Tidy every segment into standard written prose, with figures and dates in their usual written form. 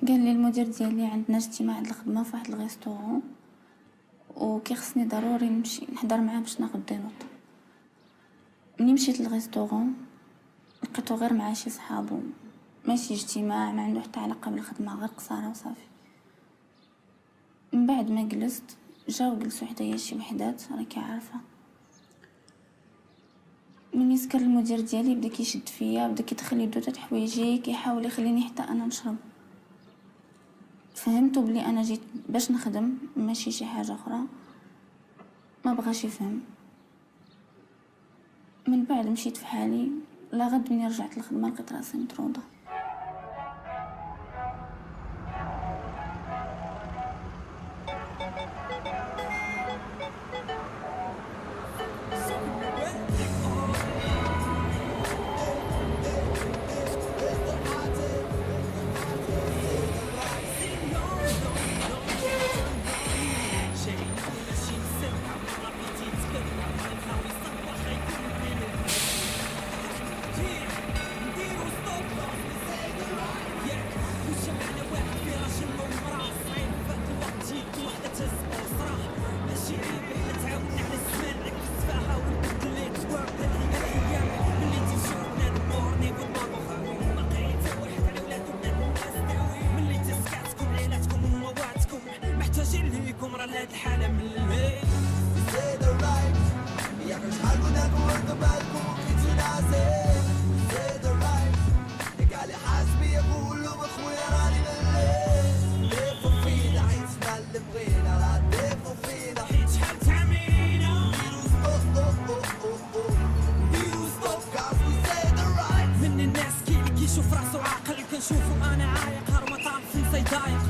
قال لي المدير ديالي عندنا اجتماع عند الخدمه في واحد الريستورون وكيخصني ضروري نمشي نحضر معاه باش ناخد دي نوط. ملي مشيت للريستورون لقيتو غير مع شي صحابو، ماشي اجتماع، ما عنده حتى علاقه بالخدمه، غير قصاره وصافي. من بعد ما جلست جاو جلسوا حدايا شي وحدات راكي عارفه. من يسكر المدير ديالي بدا كيشد فيا، بدا كيدخل يدو تحت حوايجي، كيحاول يخليني حتى انا نشرب. فهمتو بلي انا جيت باش نخدم ماشي شي حاجه اخرى، ما بغاش يفهم. من بعد مشيت في حالي، لا غد مني رجعت للخدمه لقيت راسي مطروده. نشوفو انا عايق هار مطار في ضايق.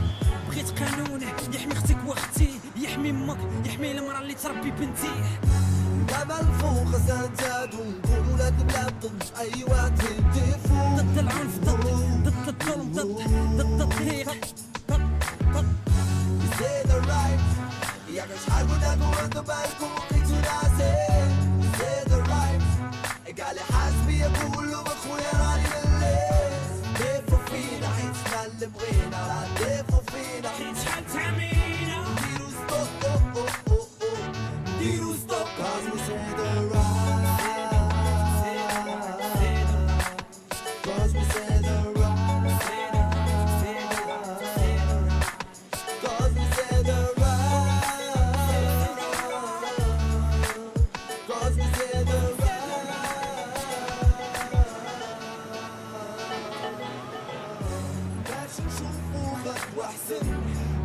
بغيت قانون يحمي اختك واختي، يحمي امك، يحمي المراه اللي تربي بنتي. دابا الفوق زادو نقولوا ولاد البلاد ضد ايوا تهدي فوق، ضد العنف، ضد الظلم، ضد التضييق. say the right يا شحال قلنا نورد بالكم لقيتو ناسي. say the right قال لي حاسبي يقول له اخويا راني مليت. ديفو فينا حيت حنا اللي بغينا، راه ديفو فينا حيت شحال تعمينا. ديرو ستوب ديرو ستوب cause we say the right cause we say the right cause we say the right cause we say the right. باش نشوفو خطوة أحسن،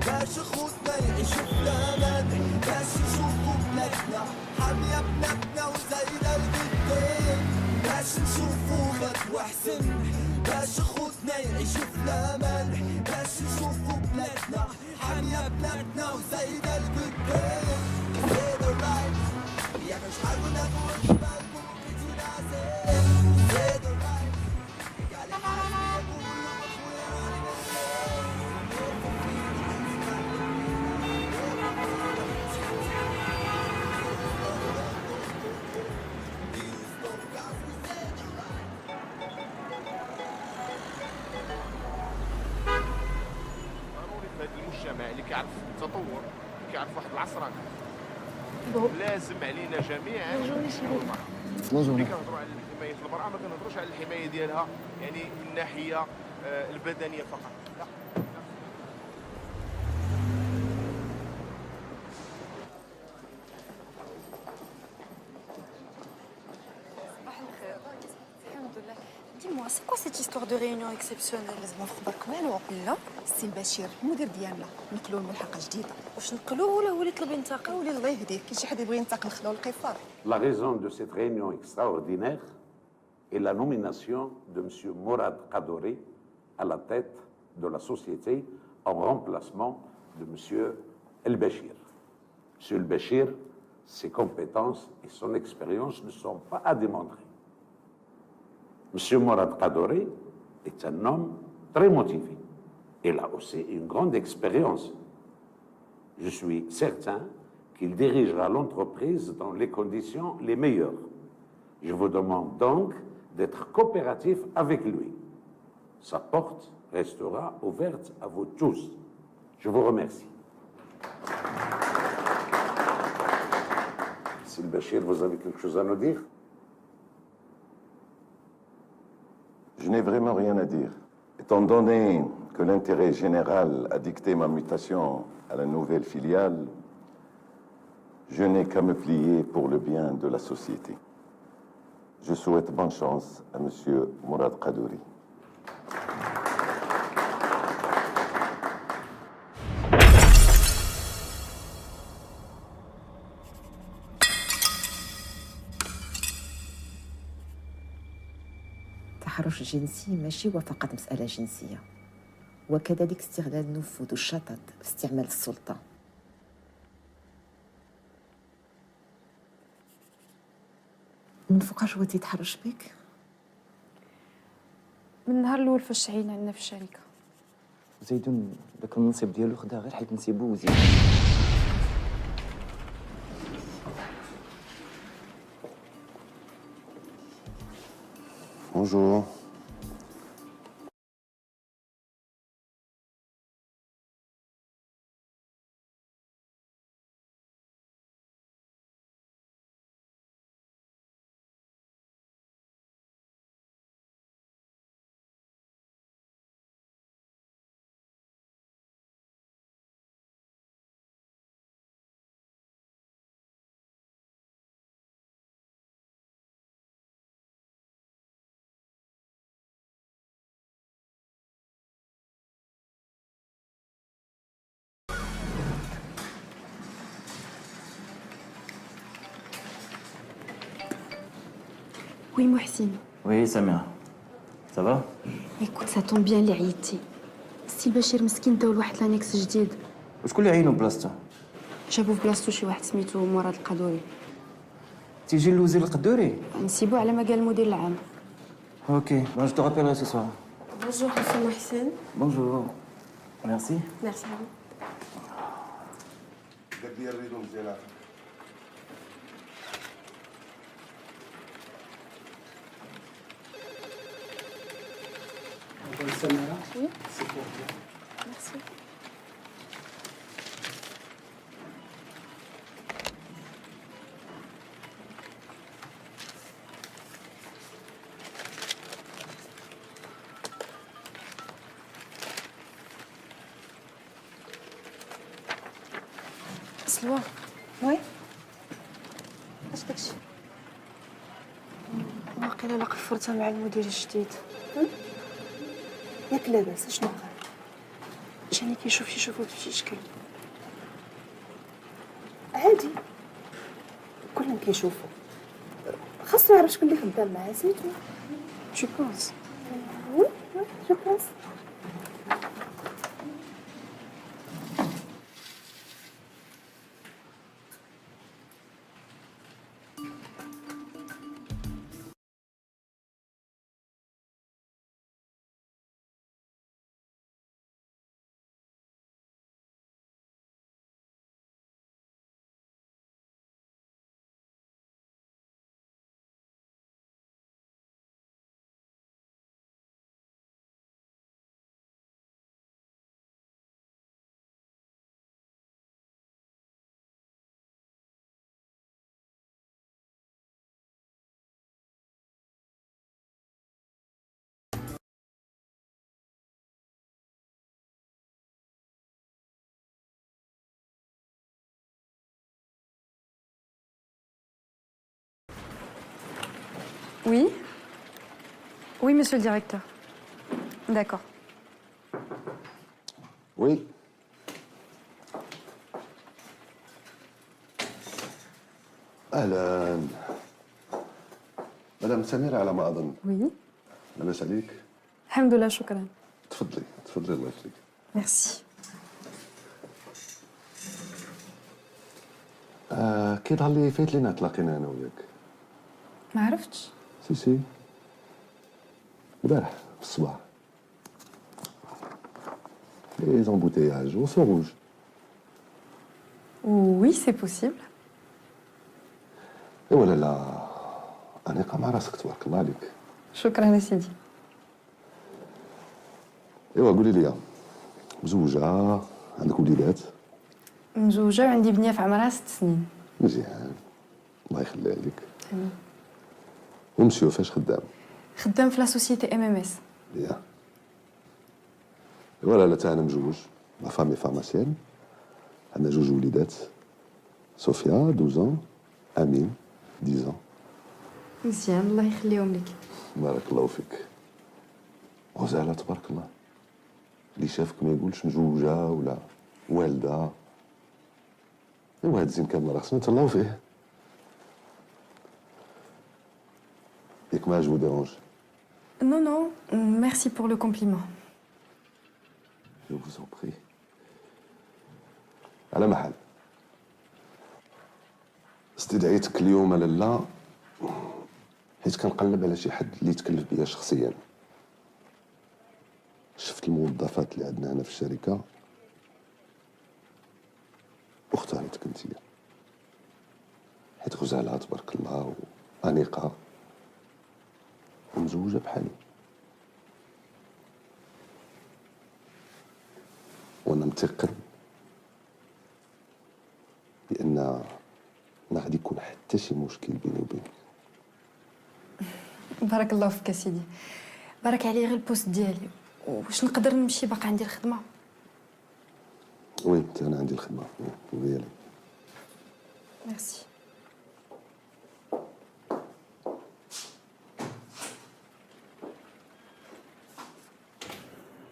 باش خوتنا يعيشو في الأمان، باش نشوفو بلادنا حامية بناتنا وزايدة القدام. باش نشوفو خطوة أحسن، باش خوتنا يعيشو في الأمان، باش نشوفو بلادنا حامية بناتنا وزايدة القدام. say the right يا شحال قلنا نورد بالكم لقيتو ناسي. say the right قال لي حاسبي يقول له اخويا راني ضروري في هذا المجتمع اللي كيعرف التطور، كيعرف واحد العصر لازم علينا جميعا ملي كنهضروا على حمايه المراه ما كنهضروش على الحمايه ديالها يعني من الناحيه البدنيه فقط، لا. Dis-moi, c'est quoi cette histoire de réunion exceptionnelle؟ لازم نخبرك والو لا السي البشير المدير ديالنا نقلوا الملحقه جديده. واش نقلوه ولا هو اللي طلب ينتقل؟ قولي الله يهديك، كاين شي حد يبغي ينتقل نخلعوا القفار. La raison de cette réunion extraordinaire est la nomination de M. Mourad Kadoré à la tête de la société en remplacement de M. El-Bachir. M. El-Bachir, ses compétences et son expérience ne sont pas à démontrer. M. Mourad Kadoré est un homme très motivé. Il a aussi une grande expérience. Je suis certain qu'il dirigera l'entreprise dans les conditions les meilleures. Je vous demande donc d'être coopératif avec lui. Sa porte restera ouverte à vous tous. Je vous remercie. Monsieur Bachir, vous avez quelque chose à nous dire? Je n'ai vraiment rien à dire. Étant donné que l'intérêt général a dicté ma mutation à la nouvelle filiale, je n'ai qu'à me plier pour le bien de la société. Je souhaite bonne chance à M. Mourad Qadouri. التحرش الجنسي ماشي هو فقط مسألة جنسية، وكذلك استغلال النفوذ والشطط في استعمال السلطة. من فوقاش هو تيتحرش بك؟ من النهار الاول فاش عينا عندنا في الشركه. زيدون داك المنصب ديالو خداه غير حيت نسيبو وزيد. Bonjour. وي محسن. وي سميرة. صافا؟ ايكوت سا طون بيان اللي عيطتي. السي البشير مسكين داو لواحد لانيكس جديد. وشكون اللي عينو بلاصتو؟ جابو في بلاصتو شي واحد سميتو مراد القدوري. تيجي الوزير القدوري؟ نسيبو على ما قال المدير العام. اوكي، بون جو تو رابيلري سو سوار. بونجور مسيو محسن. بونجور. ميرسي. ميرسي. Oui. Merci. سلوى. وي اش داكشي؟ واقيلا لا قفرتها مع المدير الجديد. ياك لاباس شنو قال؟ جاني كيشوفو بشي شكل. عادي كلهم كيشوفوا، خاصو يعرف شكون اللي خدام معاه سيتو. Tu penses? وي جو بونس. Oui. Oui, monsieur le directeur. D'accord. Oui. أهلا. مدام سميرة على ما أظن. Oui. لاباس عليك؟ الحمد لله شكرا. تفضلي تفضلي الله يخليك. Merci. كيظهر لي فايت لينا تلاقينا أنا وياك. ما عرفتش. سي البارح في الصباح. لي زامبوتياج و سو روج. Oui, c'est possible. ايوا لا أنيقة مع راسك تبارك الله عليك. شكرا يا سيدي. ايوا قولي لي، مزوجة، عندك وليدات؟ مزوجة وعندي بنية في عمرها 6 سنين. مزيان، الله يخليها لك. امين. ومسيو فاش خدام؟ خدام في لا سوسيتي MMS. يا ايوا لا انا مزوج، ما فامي فارماسيان، عندنا 2 وليدات، صوفيا 12 ans، امين 10 ans. مزيان، الله يخليهم لك. بارك الله فيك. غزالة تبارك الله، اللي شافك ما يقولش مزوجة ولا والدة. ايوا هاد الزين كامل راه خصنا نتهلاو فيه. ياك ما جو ديرونج؟ Non, non, merci pour le compliment. Je vous en prie. على محل، استدعيتك اليوم لالا حيت كنقلب على شي حد اللي يتكلف بيا شخصيا. شفت الموظفات اللي عندنا هنا في الشركة واختاريتك انتيا، حيت غزالة تبارك الله وأنيقة ومزوجة بحالي، وانا متيقن بان ما غادي يكون حتى شي مشكل بيني وبينك. بارك الله فيك سيدي، بارك عليه غير البوست ديالي. واش نقدر نمشي؟ باقي عندي الخدمه. وي انا عندي الخدمه ديالي. ميرسي.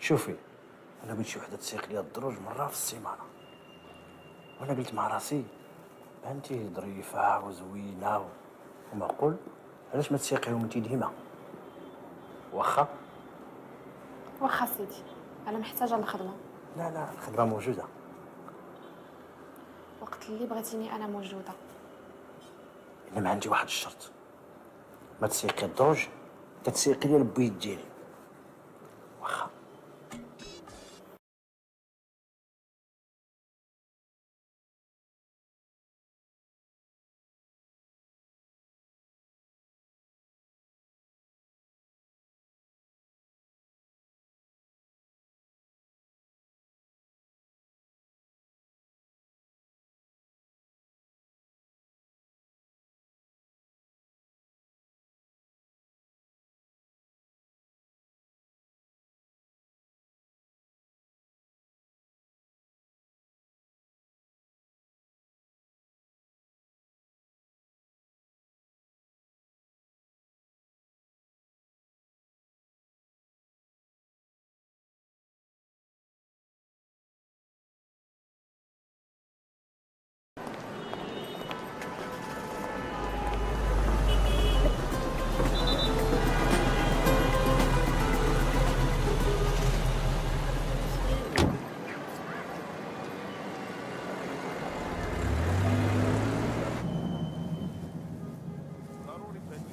شوفي، انا بغيت شي وحده تسيق لي الدروج مره في السيمانه، وانا قلت مع راسي انتي ظريفه وزوينه ومعقول، علاش ما تسيقيهم انتي ديما؟ واخا واخا سيدي، انا محتاجه الخدمه. لا لا، الخدمه موجوده. وقت اللي بغيتيني انا موجوده. انما عندي واحد الشرط، ما تسيقي الدروج، تتسيقي لي البيض ديالي. واخا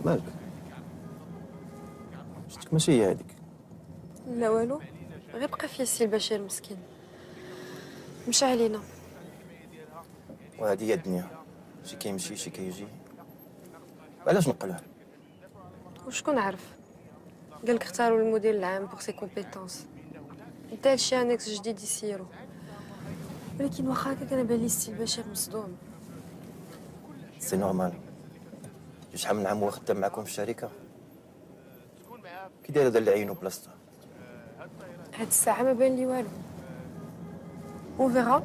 مالك؟ شفتك ماشي هي هذيك. لا والو، غير بقى فيا السي البشير مسكين، مشى علينا. وهذه هي الدنيا، شي كيمشي شي كيجي. علاش نقلوه؟ وشكون عارف؟ قالك اختاروا المدير العام بوغ سي كومبيتونس. انت هادشي انكس جديد يسيرو، ولكن واخا هكا كان بان لي السي البشير مصدوم. سي نورمال، شحال من عام هو خدام معكم في الشركه، كي داير هذا اللي عينو بلاصتو. هاد الساعه ما بان لي والو. اون فيغا.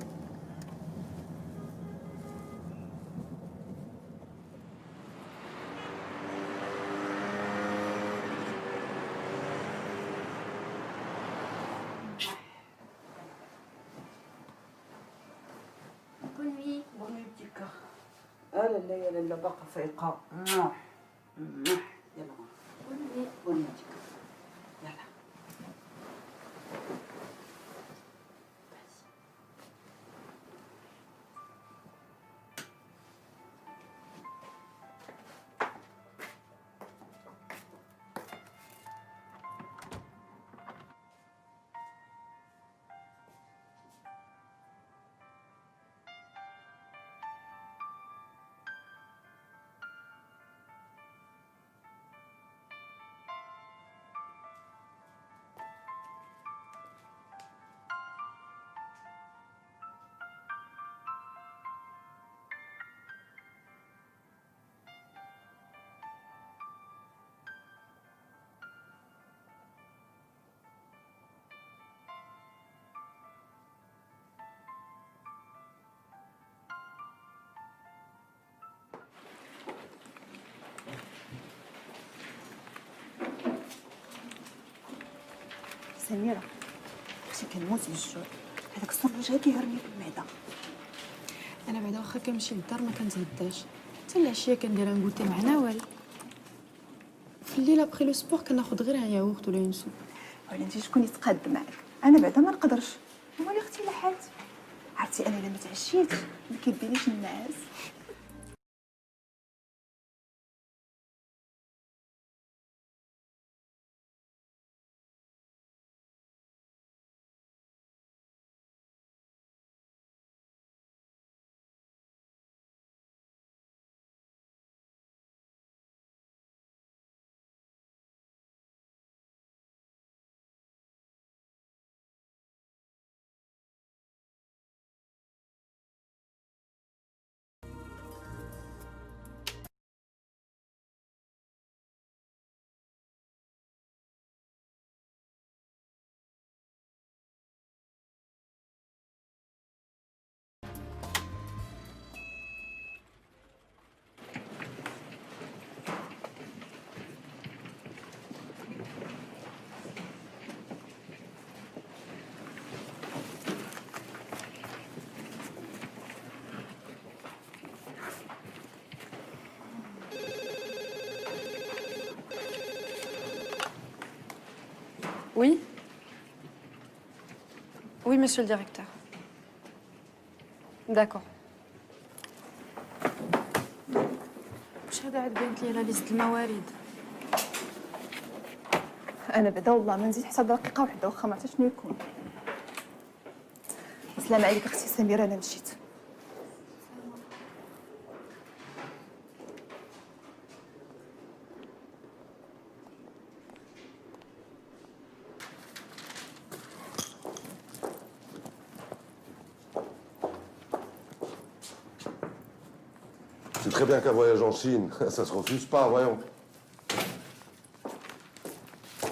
لا لا يا لالا باقا فايقة. يلا بونيتك. يلا. سميرة اختي كنموت من الجوع، هذاك الصنج غير كيهرني في المعده. انا بعدا واخا كنمشي للدار ما كنتغداش، حتى العشيه كندير ان غوتي مع نوال. في الليل ابخي لو سبور كناخذ غير ان ياغورت ولا اون سوب. ولا انت شكون يتقاد معاك؟ انا بعدا ما نقدرش، هو اللي اختي لحات. عرفتي انا الا ما تعشيتش ما كيبينيش النعاس. Oui. Oui, monsieur le directeur. D'accord. واش هذا عاد بانت لي لا ليست الموارد؟ انا بعدا والله ما نزيد حتى دقيقه واحده واخا ما عرفتش شنو يكون. السلام عليك اختي سميره، انا مشيت. C'est très bien qu'un voyage en Chine, ça se refuse pas, voyons.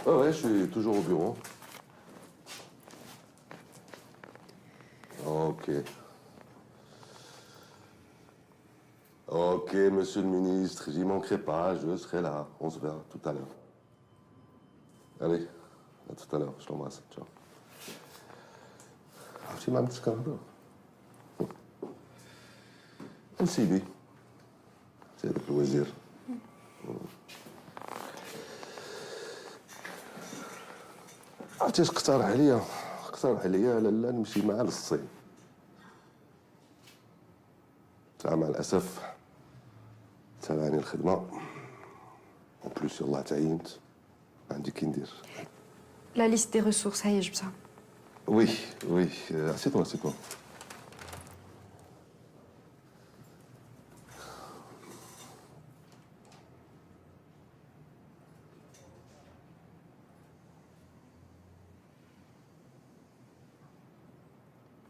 Ah ouais, je suis toujours au bureau. Ok. Ok, monsieur le ministre, j'y manquerai pas, je serai là. On se verra tout à l'heure. Allez, à tout à l'heure, je t'embrasse. Ciao. عرفتي ما عملتش كنهضر. نسيبي. سي هذاك الوزير. عرفتي اش اقترح عليا؟ اقترح عليا لالا نمشي معاه للصين. مع الاسف تابعني الخدمه. اون بلوس يلاه تعينت. ما عندي كي ندير. لا ليست دي ريسورس هي جبتها. وي وي سيتوا سيتوا.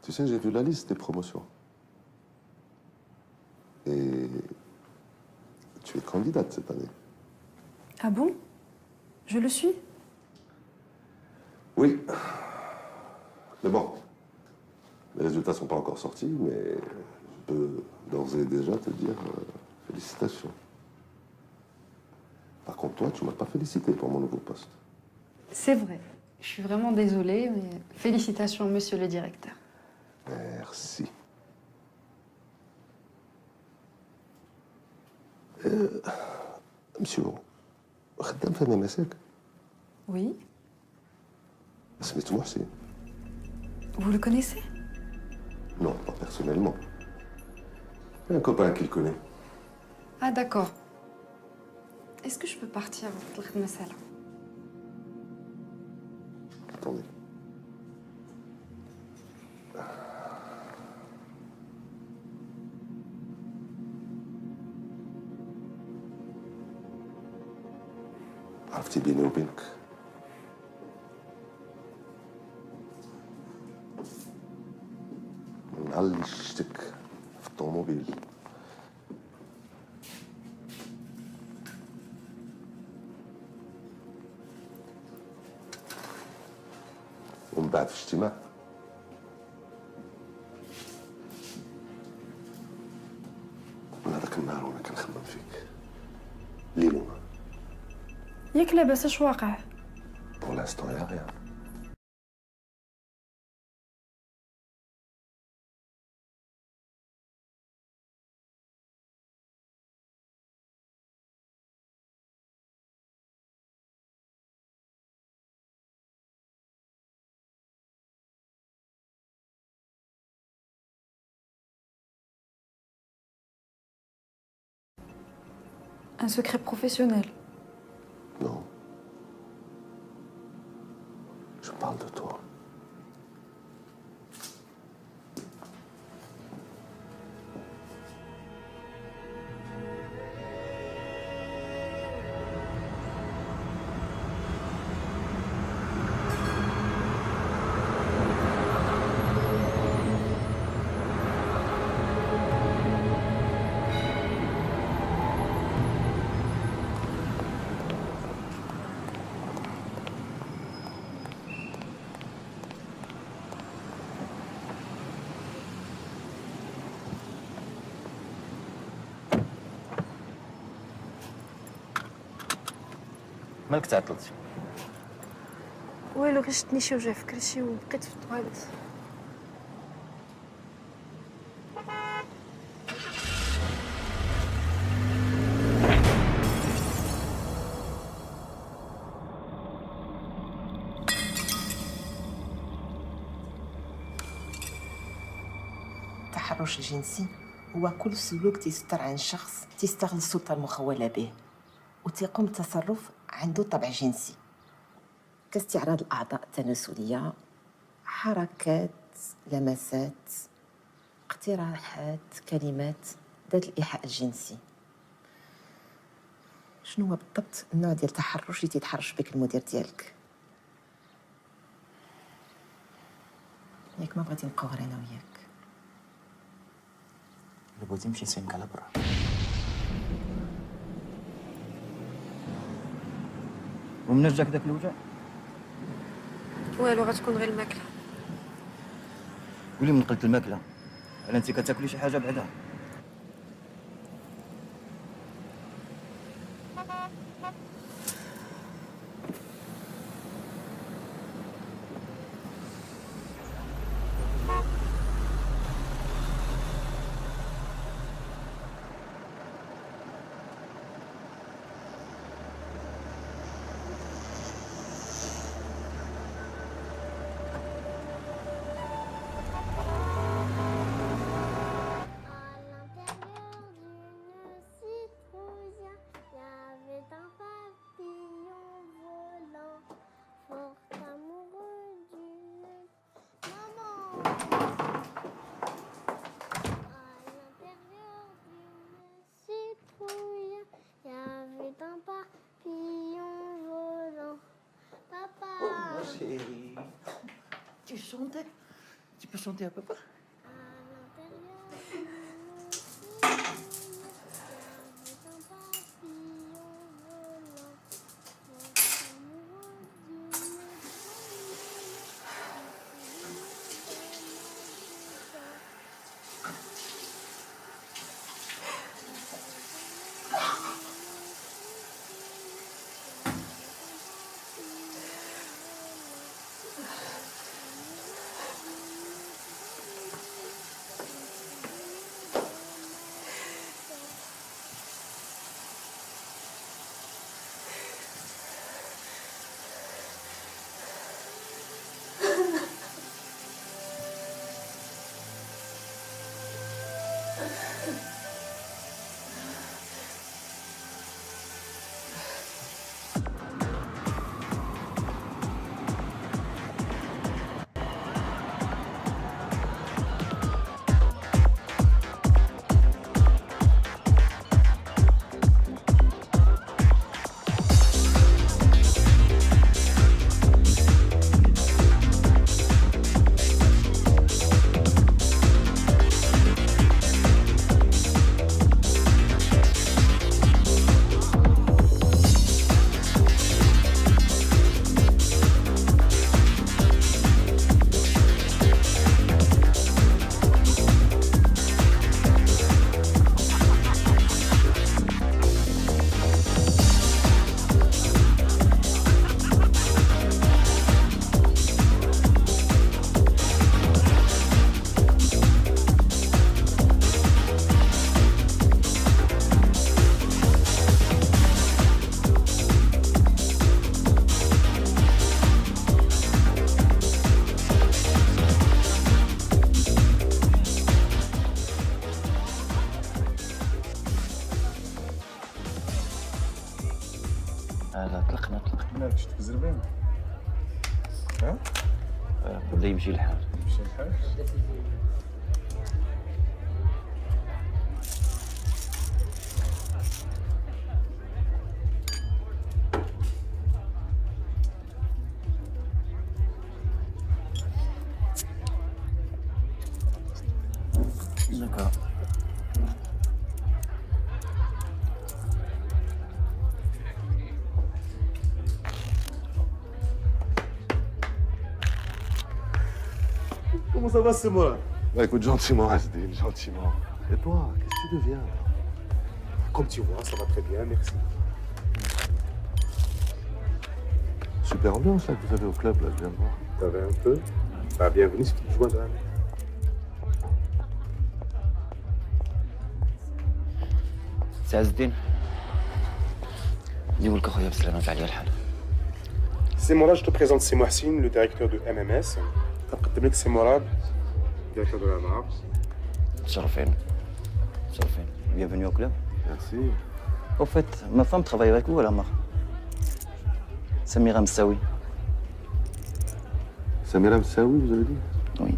Tu sais, j'ai vu la liste des promotions. Et tu es candidate cette année. Ah bon? Je le suis? Oui. Mais bon, les résultats ne sont pas encore sortis, mais je peux d'ores et déjà te dire félicitations. Par contre, toi, tu ne m'as pas félicité pour mon nouveau poste. C'est vrai. Je suis vraiment désolée, mais félicitations, monsieur le directeur. Merci. Monsieur, خدام في مماسك. Oui. سميتو محسن. Vous le connaissez? Non, pas personnellement. Un copain qui le connaît. Ah d'accord. Est-ce que je peux partir وقت الخدمة سهلة؟ Attendez. عرفتي بيني وبينك من نهار اللي شفتك في الطوموبيل ومن بعد في اجتماع من هذاك النهار وانا كنخمم فيك ليل ونهار. ياك لاباس اش واقع؟ Pour l'instant, il n'y a rien. Un secret professionnel. Non. Je parle de toi. مالك تعطلتي؟ والو، غير شتني شي وجع في كرشي وبقيت في الطواليت. التحرش الجنسي هو كل سلوك تيستر عن شخص تيستغل السلطة المخولة به وتيقوم بتصرف عنده طبع جنسي كاستعراض الأعضاء التناسلية، حركات، لمسات، اقتراحات، كلمات ذات الإيحاء الجنسي. شنو هو بالضبط النوع ديال التحرش اللي تيتحرش بك المدير ديالك؟ ياك ما بغيتي نبقاو غير انا وياك. إلا بغيتي نمشي نسينك على برا. ومنين جاك داك الوجع؟ والو، غتكون غير الماكله. قولي من قلت الماكله، على انت كتاكلي شي حاجه بعدا؟ Chérie, tu chantais? Tu peux chanter à papa? لا طلقنا مالك شفت زربين؟ ها؟ بدا يمشي الحال. يمشي الحال؟ D'accord. Comment ça va, c'est moi? Bah écoute, gentiment, Asdine, gentiment. Et toi, qu'est-ce que tu deviens? Comme tu vois, ça va très bien, merci. Super ambiance là que vous avez au club, là, je viens de voir. T'avais un peu? Bah, bienvenue si tu te joindras. سي عز الدين اللي ولك اخويا بسلامة عليا الحال. C'est Morad, je te présente c'est Mohsin, le directeur de MMS. تقدم لك سي مراد directeur de la marque. تشرفين. Bienvenue au club. Merci. Au fait, ma femme travaille avec vous à la marque. Samira Msaoui. Samira Msaoui, vous avez dit? Oui.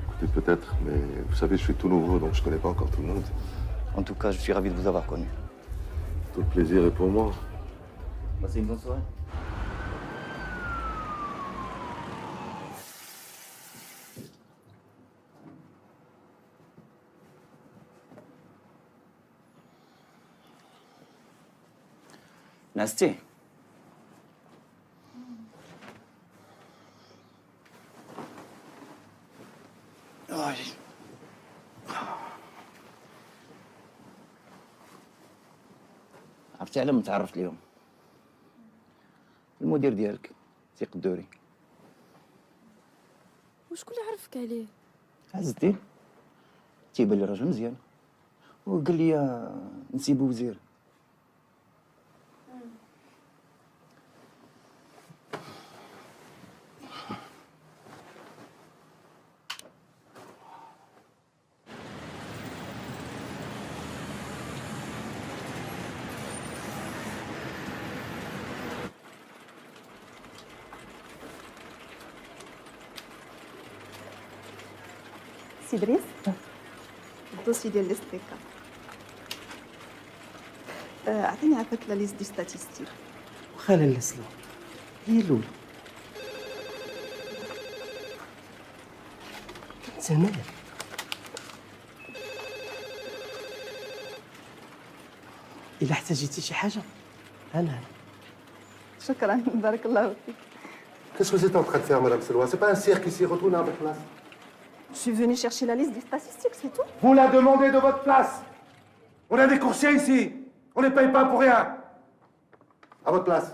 Écoutez, peut-être, mais vous savez, je suis tout nouveau, donc je connais pas encore tout le monde. En tout cas, je suis ravi de vous avoir connu. Tout le plaisir est pour moi. Passez une bonne soirée. ناستي عرفتي على من تعرفت اليوم؟ المدير ديالك ثيق الدوري. وشكون اللي عرفك عليه؟ عز الدين تيبان لي راجل مزيان وقال لي نسيبو وزير. سي دريس الدوسي ديال لي ستيكا عطيني عافاك لا ليست دي ستاتيستيك. واخا لاله سلوى هي الاولى سلمان الا احتاجيتي شي حاجه انا شكرا بارك الله فيك. Qu'est-ce que vous êtes en train de faire, Madame Selwa? C'est pas un cirque ici, retournez à votre place. Je suis venue chercher la liste des statistiques, c'est tout. Vous la demandez de votre place. On a des coursiers ici. On ne les paye pas pour rien. À votre place.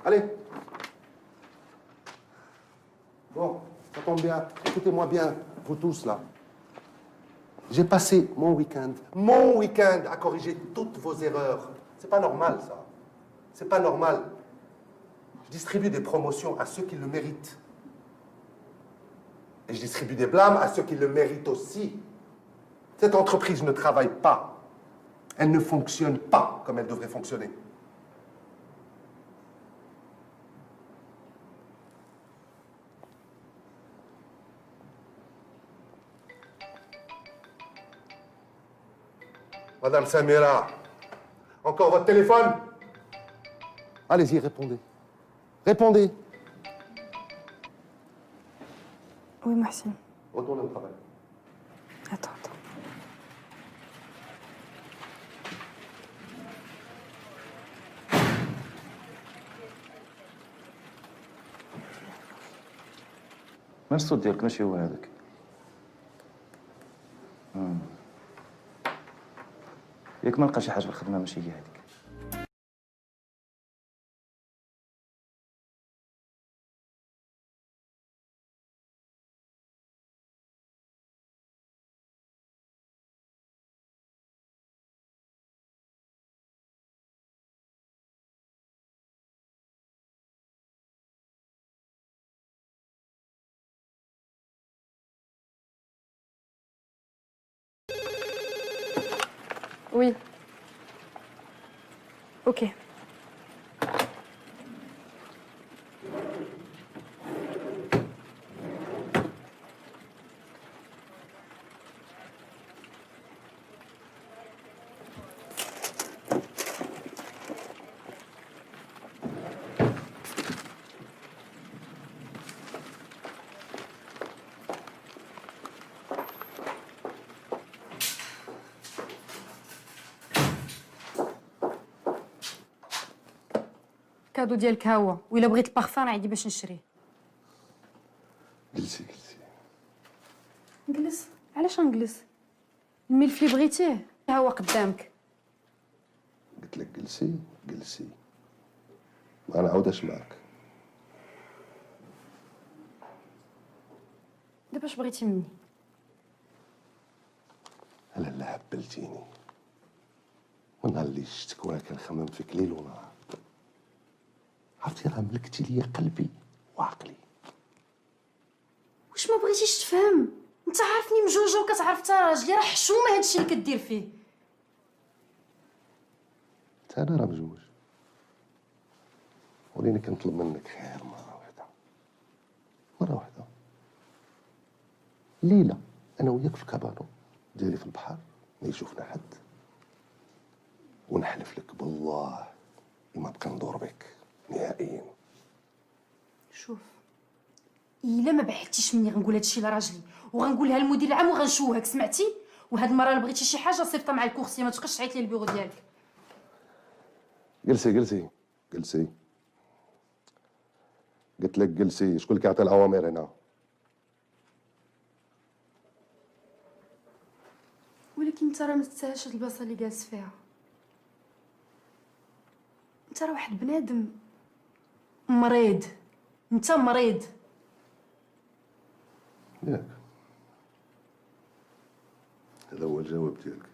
Allez. Bon, ça tombe bien. Écoutez-moi bien, vous tous là. J'ai passé mon week-end à corriger toutes vos erreurs. C'est pas normal, ça. C'est pas normal. Je distribue des promotions à ceux qui le méritent. Et je distribue des blâmes à ceux qui le méritent aussi. Cette entreprise ne travaille pas. Elle ne fonctionne pas comme elle devrait fonctionner. Madame Samira, encore votre téléphone? Allez-y, répondez. Répondez. Oui, Mohsin. Retournez au travail. Attends. ما الصوت ديالك ماشي هو هذاك. ياك ما لقى شي حاجه في الخدمه ماشي هي هذيك. Oui. Ok. الكادو ديالك ها هو، وإلا بغيت البارفان عندي باش نشريه. جلسي. نجلس؟ علاش غنجلس؟ الملف اللي بغيتيه ها هو قدامك. قلت لك جلسي. ما نعاودش معاك. دابا اش بغيتي مني؟ لا هبلتيني. ونهار اللي شفتك وانا كنخمم فيك ليل ونهار. عرفتي راه ملكتي ليا قلبي وعقلي. واش ما بغيتيش تفهم؟ انت عارفني مجوجه وكتعرف حتى راجلي، راه حشومه هادشي اللي كدير فيه. حتى انا راه مزوج. وليني كنطلب منك خير مرة واحدة. ليلة أنا وياك في الكابانو ديالي في البحر، ما يشوفنا حد، ونحلف لك بالله ما بقى ندور بك نهائيا. شوف، الا ما بعدتيش مني غنقول هادشي لراجلي وغنقولها للمدير العام وغنشوهك، سمعتي؟ وهاد المره الا بغيتي شي حاجه صيفطها مع الكورسيه، ما تبقاش تعيط لي البيرو ديالك. جلسي. قلت لك جلسي. شكون اللي كيعطي الأوامر هنا؟ ولكن انت راه ما تستاهلش هاد البلاصه اللي جالس فيها. انت راه واحد بنادم مريض. انت مريض. ياك هذا هو الجواب ديالك.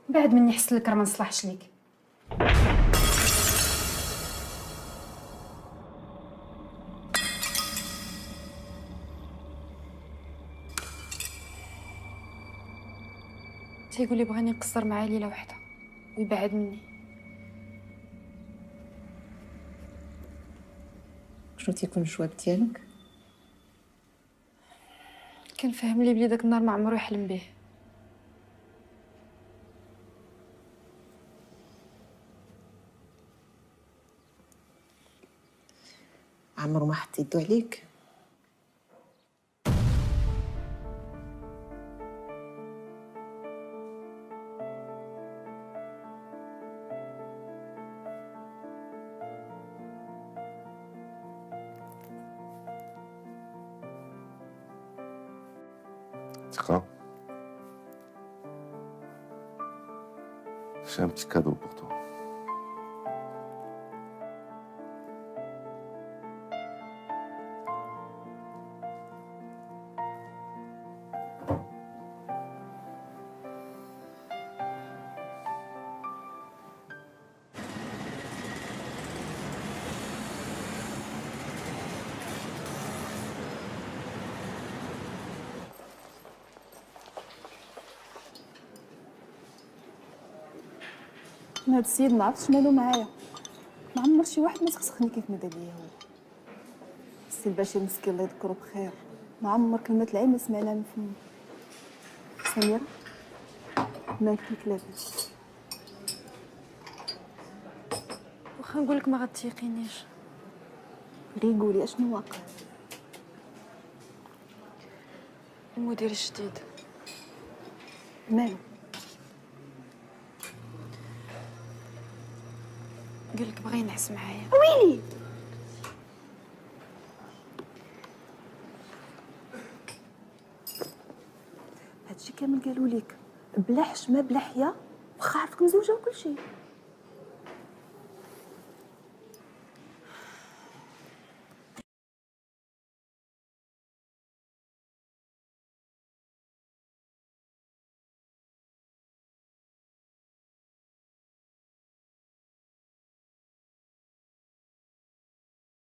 بعد مني حس لك راه ما نصلحش ليك. تيقول لي بغاني نقصر معاه ليله وحده ويبعد مني. شنو تيكون الجواب ديالك؟ كنفهم لي بلي داك النهار ما عمرو يحلم به. عمرو ما حط يدو عليك؟ J'ai un petit cadeau pour toi. هاد السيد ما عرفتش مالو معايا، ما عمر شي واحد ما تخسخني كيف ما دار ليا هو. السي البشير مسكين الله يذكرو بخير، ما عمر كلمة العين ما سمعناها من فمو. سميرة ما كيك لاباس. واخا نقولك ما غتيقينيش. غير قولي اشنو واقع. المدير الجديد مالو؟ قالك بغا ينعس معايا. ويلي هادشي كامل قالوا ليك بلا حشمه بلا حياه، واخا عرفتك مزوجه وكل شيء.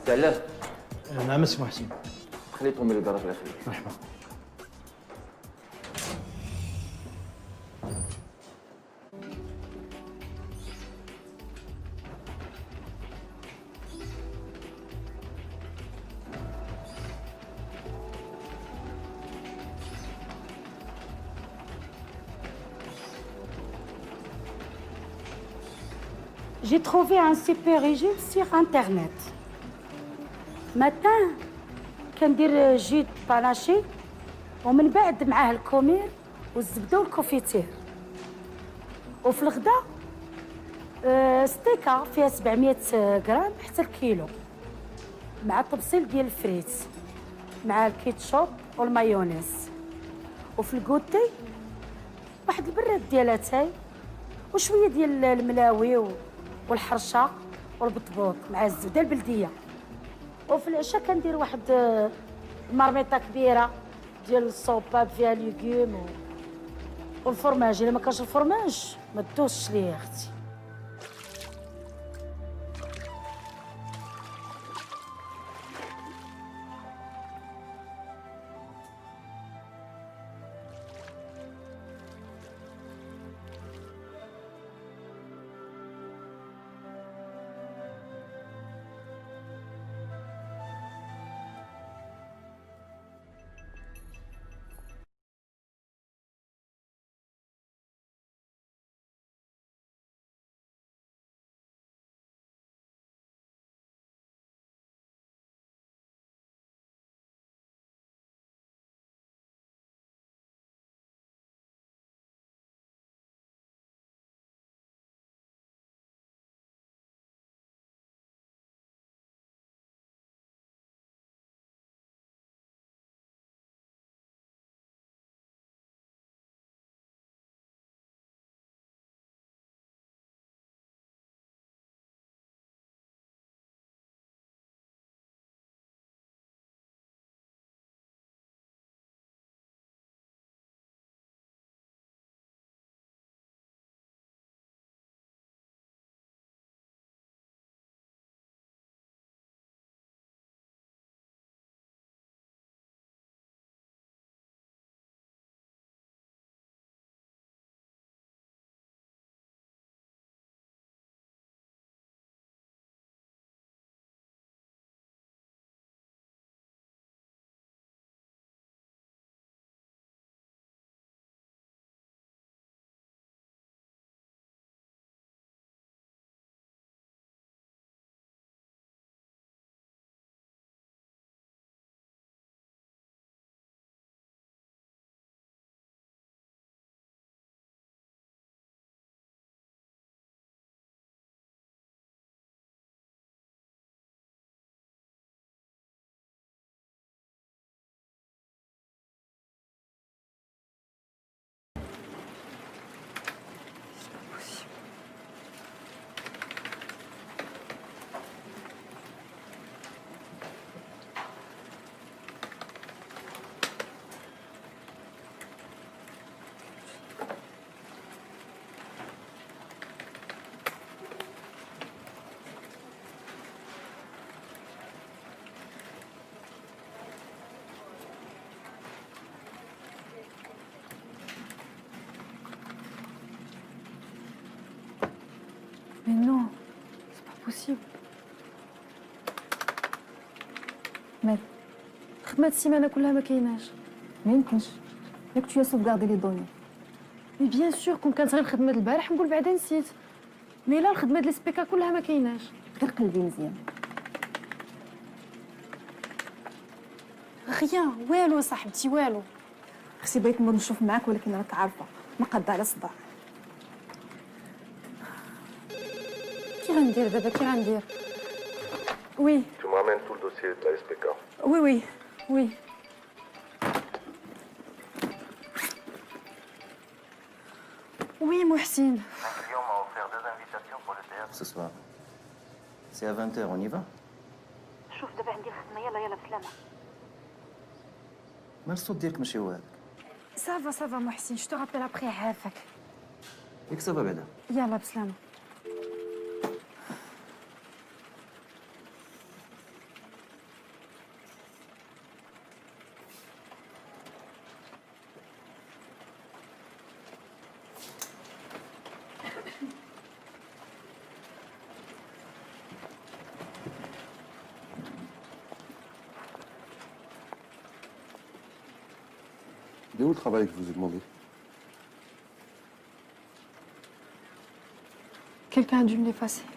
تعلم. نعم سي محسن. خليتهم من الكراج الله يخليك. مرحبا. J'ai trouvé un super régime sur internet. Matin, كندير جيت باناشي ومن بعد معاه الكومير والزبده والكوفيتير. وفي الغدا ستيكه فيها 700 غرام حتى الكيلو، مع التبصيل ديال الفريت، مع الكيتشوب والمايونيز، وفي الكوتي واحد البراد ديال اتاي وشويه ديال الملاوي والحرشه والبطبوط مع الزبده البلديه. وفي العشاء كندير واحد المرميطه كبيره ديال الصوباب فيها ليغوم والفرماج. الا ما كانش الفرماج ما تدوزش ليه اختي. Mais non, c'est pas possible. مالك؟ خدمة السيمانة كلها ما كايناش. ما يمكنش، ياك tu as sauvegardé les données. مي بيان سور كون كانت غير الخدمة البارح نقول بعدا نسيت. مي لا الخدمة ديال السبيكا كلها ما كايناش. غير قلبي مزيان. غيان والو صاحبتي والو. اختي بغيت نمر نشوف معاك ولكن راك عارفه ما قادة على صداع. كي غندير دابا كي غندير؟ وي. Tu me ramènes tout le dossier de la SPK. وي وي وي. Oui, Mohsin. Un client m'a offert 2 invitations pour le théâtre ce soir. C'est à 20h, on y va? شوف دابا عندي الخدمه، يلا يلا بسلامه. ما الصوت ديالك ماشي هو هذاك. Ça va, Mohsin. Je te rappelle après عافاك. ياك صافا بعدا. يلا بسلامه. Il est où le travail que je vous ai demandé? Quelqu'un a dû me l'effacer.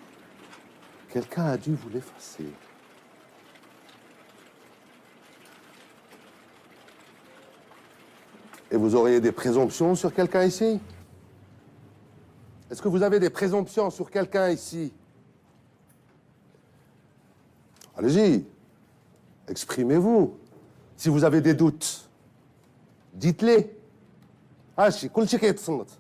Quelqu'un a dû vous l'effacer. Et vous auriez des présomptions sur quelqu'un ici? Est-ce que vous avez des présomptions sur quelqu'un ici? Allez-y, exprimez-vous. Si vous avez des doutes, dites-les. هاشي كل شيء كيتصنت.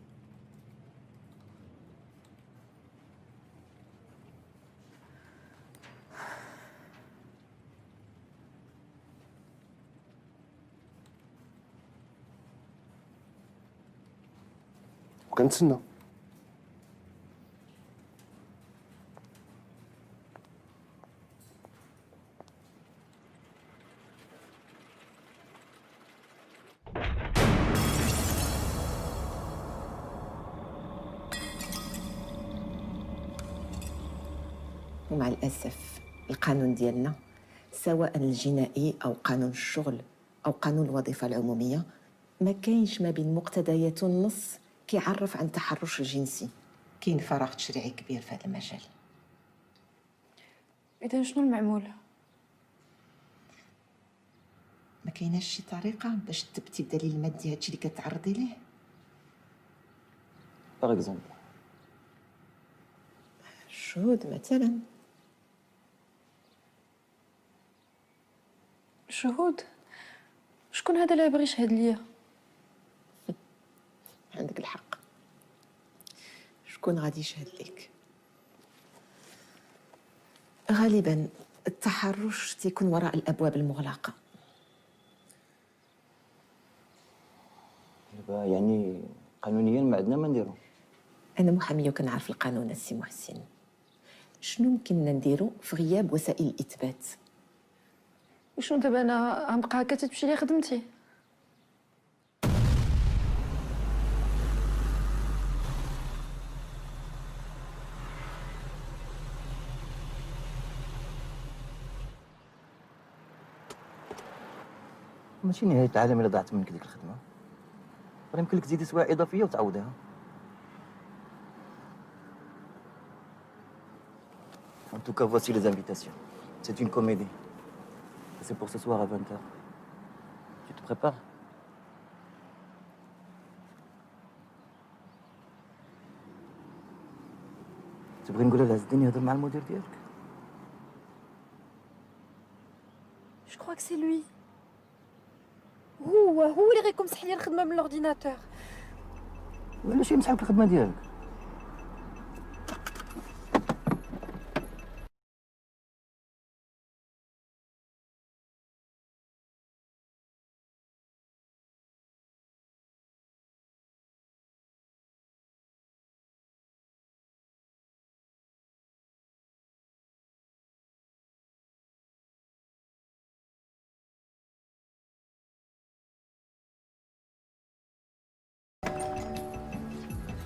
وكنتسنى. ومع الأسف القانون ديالنا سواء الجنائي أو قانون الشغل أو قانون الوظيفة العمومية ما كاينش ما بين مقتضيات النص كيعرف عن التحرش الجنسي. كاين فراغ تشريعي كبير في هذا المجال. إذا شنو المعمول؟ ما كايناش شي طريقة باش تثبتي بدليل مادي هادشي اللي كتعرضي ليه؟ باغ اكزومبل الشهود مثلا. شهود؟ شكون هذا اللي باغي يشهد ليا؟ عندك الحق. شكون غادي يشهد لك؟ غالبا التحرش تيكون وراء الابواب المغلقه. دابا يعني قانونيا ما عندنا ما نديرو. انا محاميه وكنعرف القانون السي محسن. شنو يمكننا نديرو في غياب وسائل الاثبات؟ وشنو دابا انا غنبقى هكا تمشي لي خدمتي؟ ماشي نهاية العالم إلا ضاعت منك ديك الخدمة. راه يمكن لك تزيدي سوايع إضافية وتعوضيها. En tout cas, voici les invitations. C'est une comédie. C'est pour ce soir à 20h. Tu te prépares? تبغي نقولها لعزدين يهضر مع المدير ديالك؟ Je crois que c'est lui. هو اللي غيكمسح لي الخدمه من الاورديناتور. وعلاش يمسح لك الخدمة ديالك؟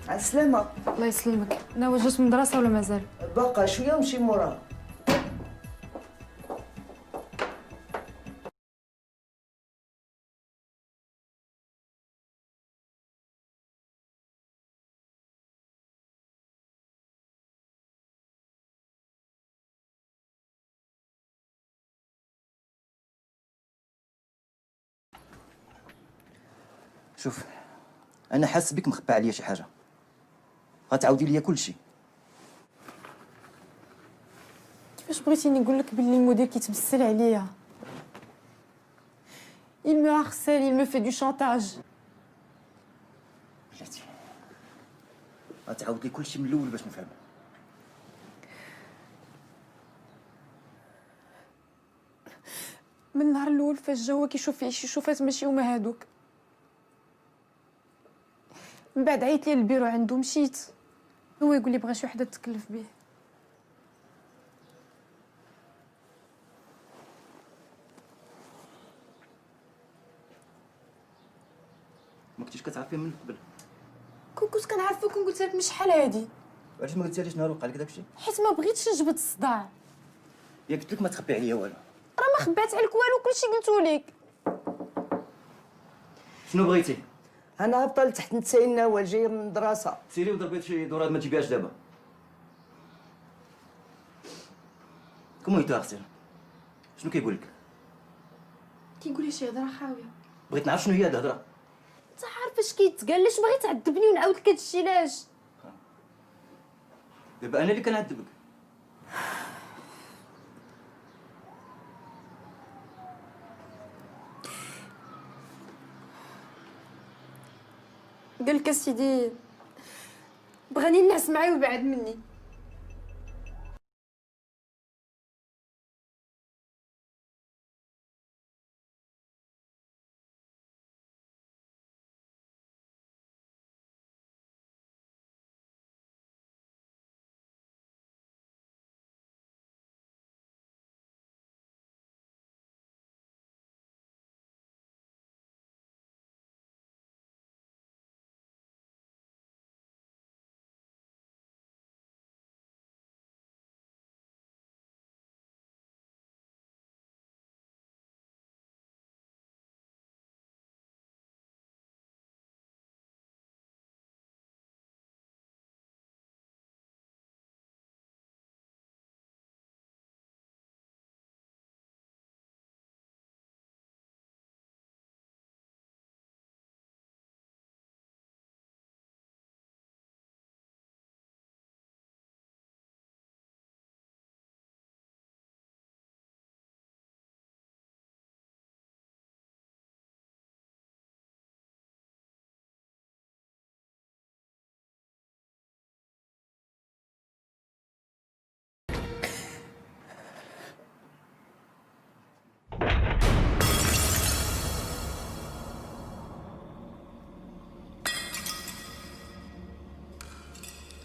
على السلامة. الله يسلمك. ناوي جات من المدرسة ولا مازال؟ باقا شوية ونمشي موراه. شوف، أنا حاس بك مخبى عليا شي حاجة. غتعاودي ليا كلشي. كيفاش بغيتيني نقول لك بلي المدير كيتبسل عليا؟ Il me harcèle, il me fait du chantage. بلاتي غتعاود لي كلشي من الأول باش نفهم. من النهار الأول فاش جا هو كيشوف فيه شي شوفات ماشي هما هادوك. من بعد عيط لي للبيرو عنده مشيت. هو يقول لي بغا شي وحده تكلف به. ما كنتيش كتعرفيه من قبل. كنت كنعرفك ونقولت لك من شحال هادي. علاش ما قلتيليش نهار وقع لك داكشي؟ حيت ما بغيتش نجبد الصداع. يا قلت لك ما تخبي عليا والو. راه ما خبات عليك والو، كلشي قلتو لك. شنو بغيتي؟ انا هابطه لتحت نتسايل نوال جايه من المدرسه. سيري وضربي شي دورات ما تجيبيهاش دابا. كومون يتاغسل؟ شنو كيقول لك؟ كيقول لي شي هضره خاويه. بغيت نعرف شنو هي هاد الهضره. انت عارف اش كيتقال؟ علاش باغي تعذبني ونعاود لك هادشي علاش؟ دابا انا اللي كنعذبك. قالك اسيدي بغاني نعس معايا ويبعد مني.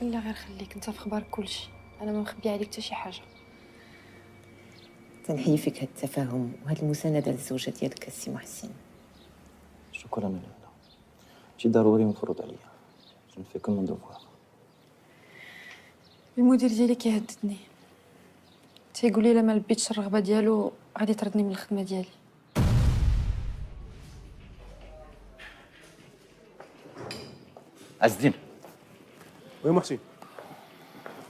لا غير خليك انت في خبارك كلشي، انا ما مخبيه عليك حتى شي حاجه. تنحيي فيك هاد التفاهم وهاد المسانده للزوجه ديالك السي محسن. شكرا لاله، شي ضروري مفروض عليا، جو نفي كو مون دوفوار. المدير ديالي كيهددني، تيقول لي الا ما لبيتش الرغبه ديالو غادي يطردني من الخدمه ديالي. عز الدين. وي محسن.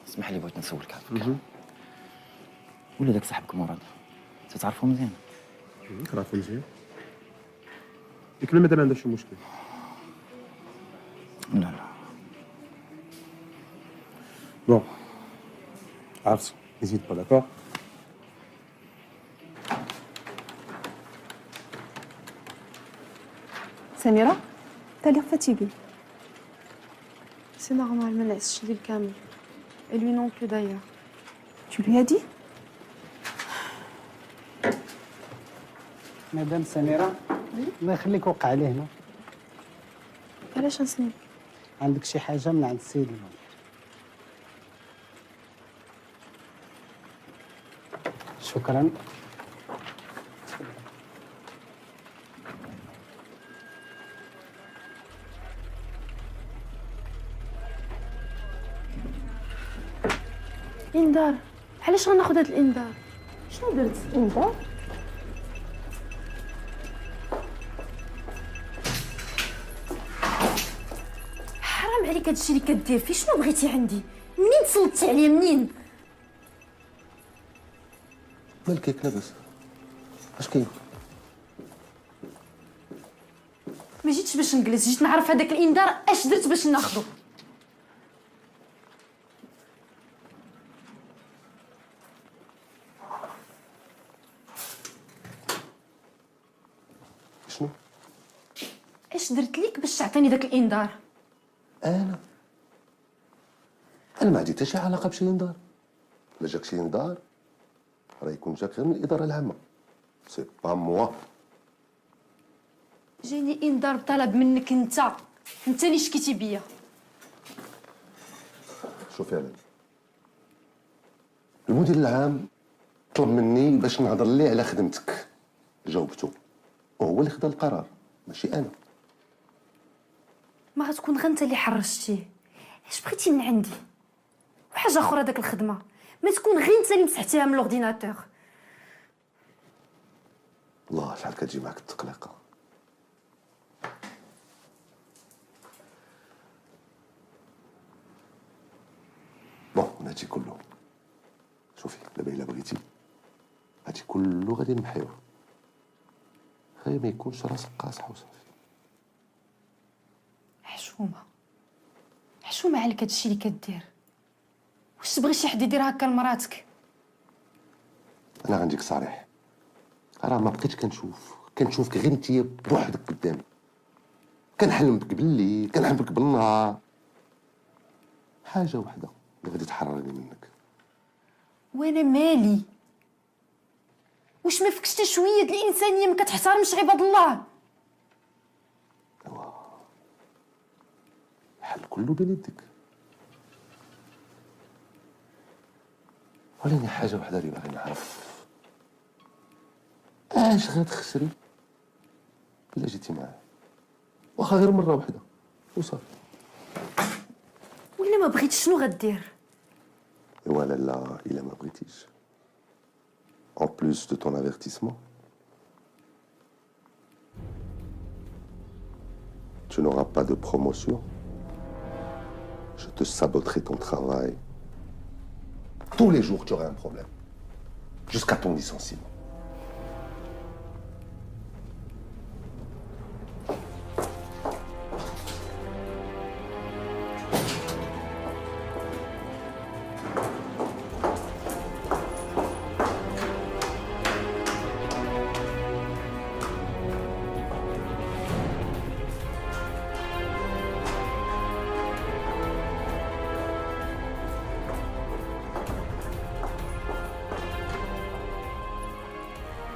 اسمح لي بغيت نسولك عافاك. ولا داك صاحبك مراد تتعرفو مزيان؟ كنعرفو مزيان. ديك المدام ما عندها شي مشكل. لا. بون. عرفتي، نزيد با داكور. سميرة، t'as l'air fatiguée. سي نورمال، ما نعسش الليل كامل. Et lui non plus d'ailleurs. Tu lui as dit? مدام سميرة، الله يخليك وقع عليه هنا. علاش نسني؟ عندك شي حاجة من عند السيد المدير. شكرا. انذار، علاش غناخذ هذا الانذار؟ شنو درت؟ انذار؟ حرام عليك هادشي اللي كدير فيه. شنو بغيتي عندي؟ منين تسلطتي عليا؟ منين؟ مالك لاباس؟ اش كاين؟ ما جيتش باش نجلس، جيت نعرف هذاك الانذار اش درت باش ناخذه. شنو؟ اش درت ليك باش تعطيني داك الانذار؟ انا ما عندي حتى شي علاقه بشي انذار. الا جاك شي انذار راه يكون جاك غير من الاداره العامه، سي با موا. جاني انذار بطلب منك انت اللي شكيتي بيا. شوفي انا المدير العام طلب مني باش نهضر ليه على خدمتك، جاوبته وهو اللي خدا القرار ماشي انا. ما غتكون غير انت اللي حرشتيه. اش بغيتي من عندي؟ وحاجه اخرى، داك الخدمه ما تكون غير انت اللي مسحتيها من لورديناتور. الله شحال كتجي معاك التقليقه. بون من هادشي كله، شوفي دابا الا بغيتي هادشي كله غادي نمحيوه، غير ما يكونش راسك قاصح وصافي. حشومه عليك هادشي اللي كدير. واش علاش تبغي شي حد يدير هكا لمراتك؟ انا غنديك صريح، راه ما بقيتش كنشوفك غير انت بوحدك قدامي. كنحلم بك بالليل، كنحلم بك بالنهار. حاجه وحده اللي غادي تحررني منك. وانا مالي؟ واش ما فيكش حتى شويه د الانسانيه؟ ما كتحترمش عباد الله؟ الحل كله بين يدك. ولكن حاجه وحده اللي باغي نعرف، اش غتخسري الا جيتي معاه؟ واخا غير مره واحده وصافي. ولا ما بغيتش شنو غدير؟ ايوا لالا الا ما بغيتيش، en plus de ton avertissement, tu n'auras pas de promotion. Je te saboterai ton travail. Tous les jours, tu auras un problème. Jusqu'à ton licenciement.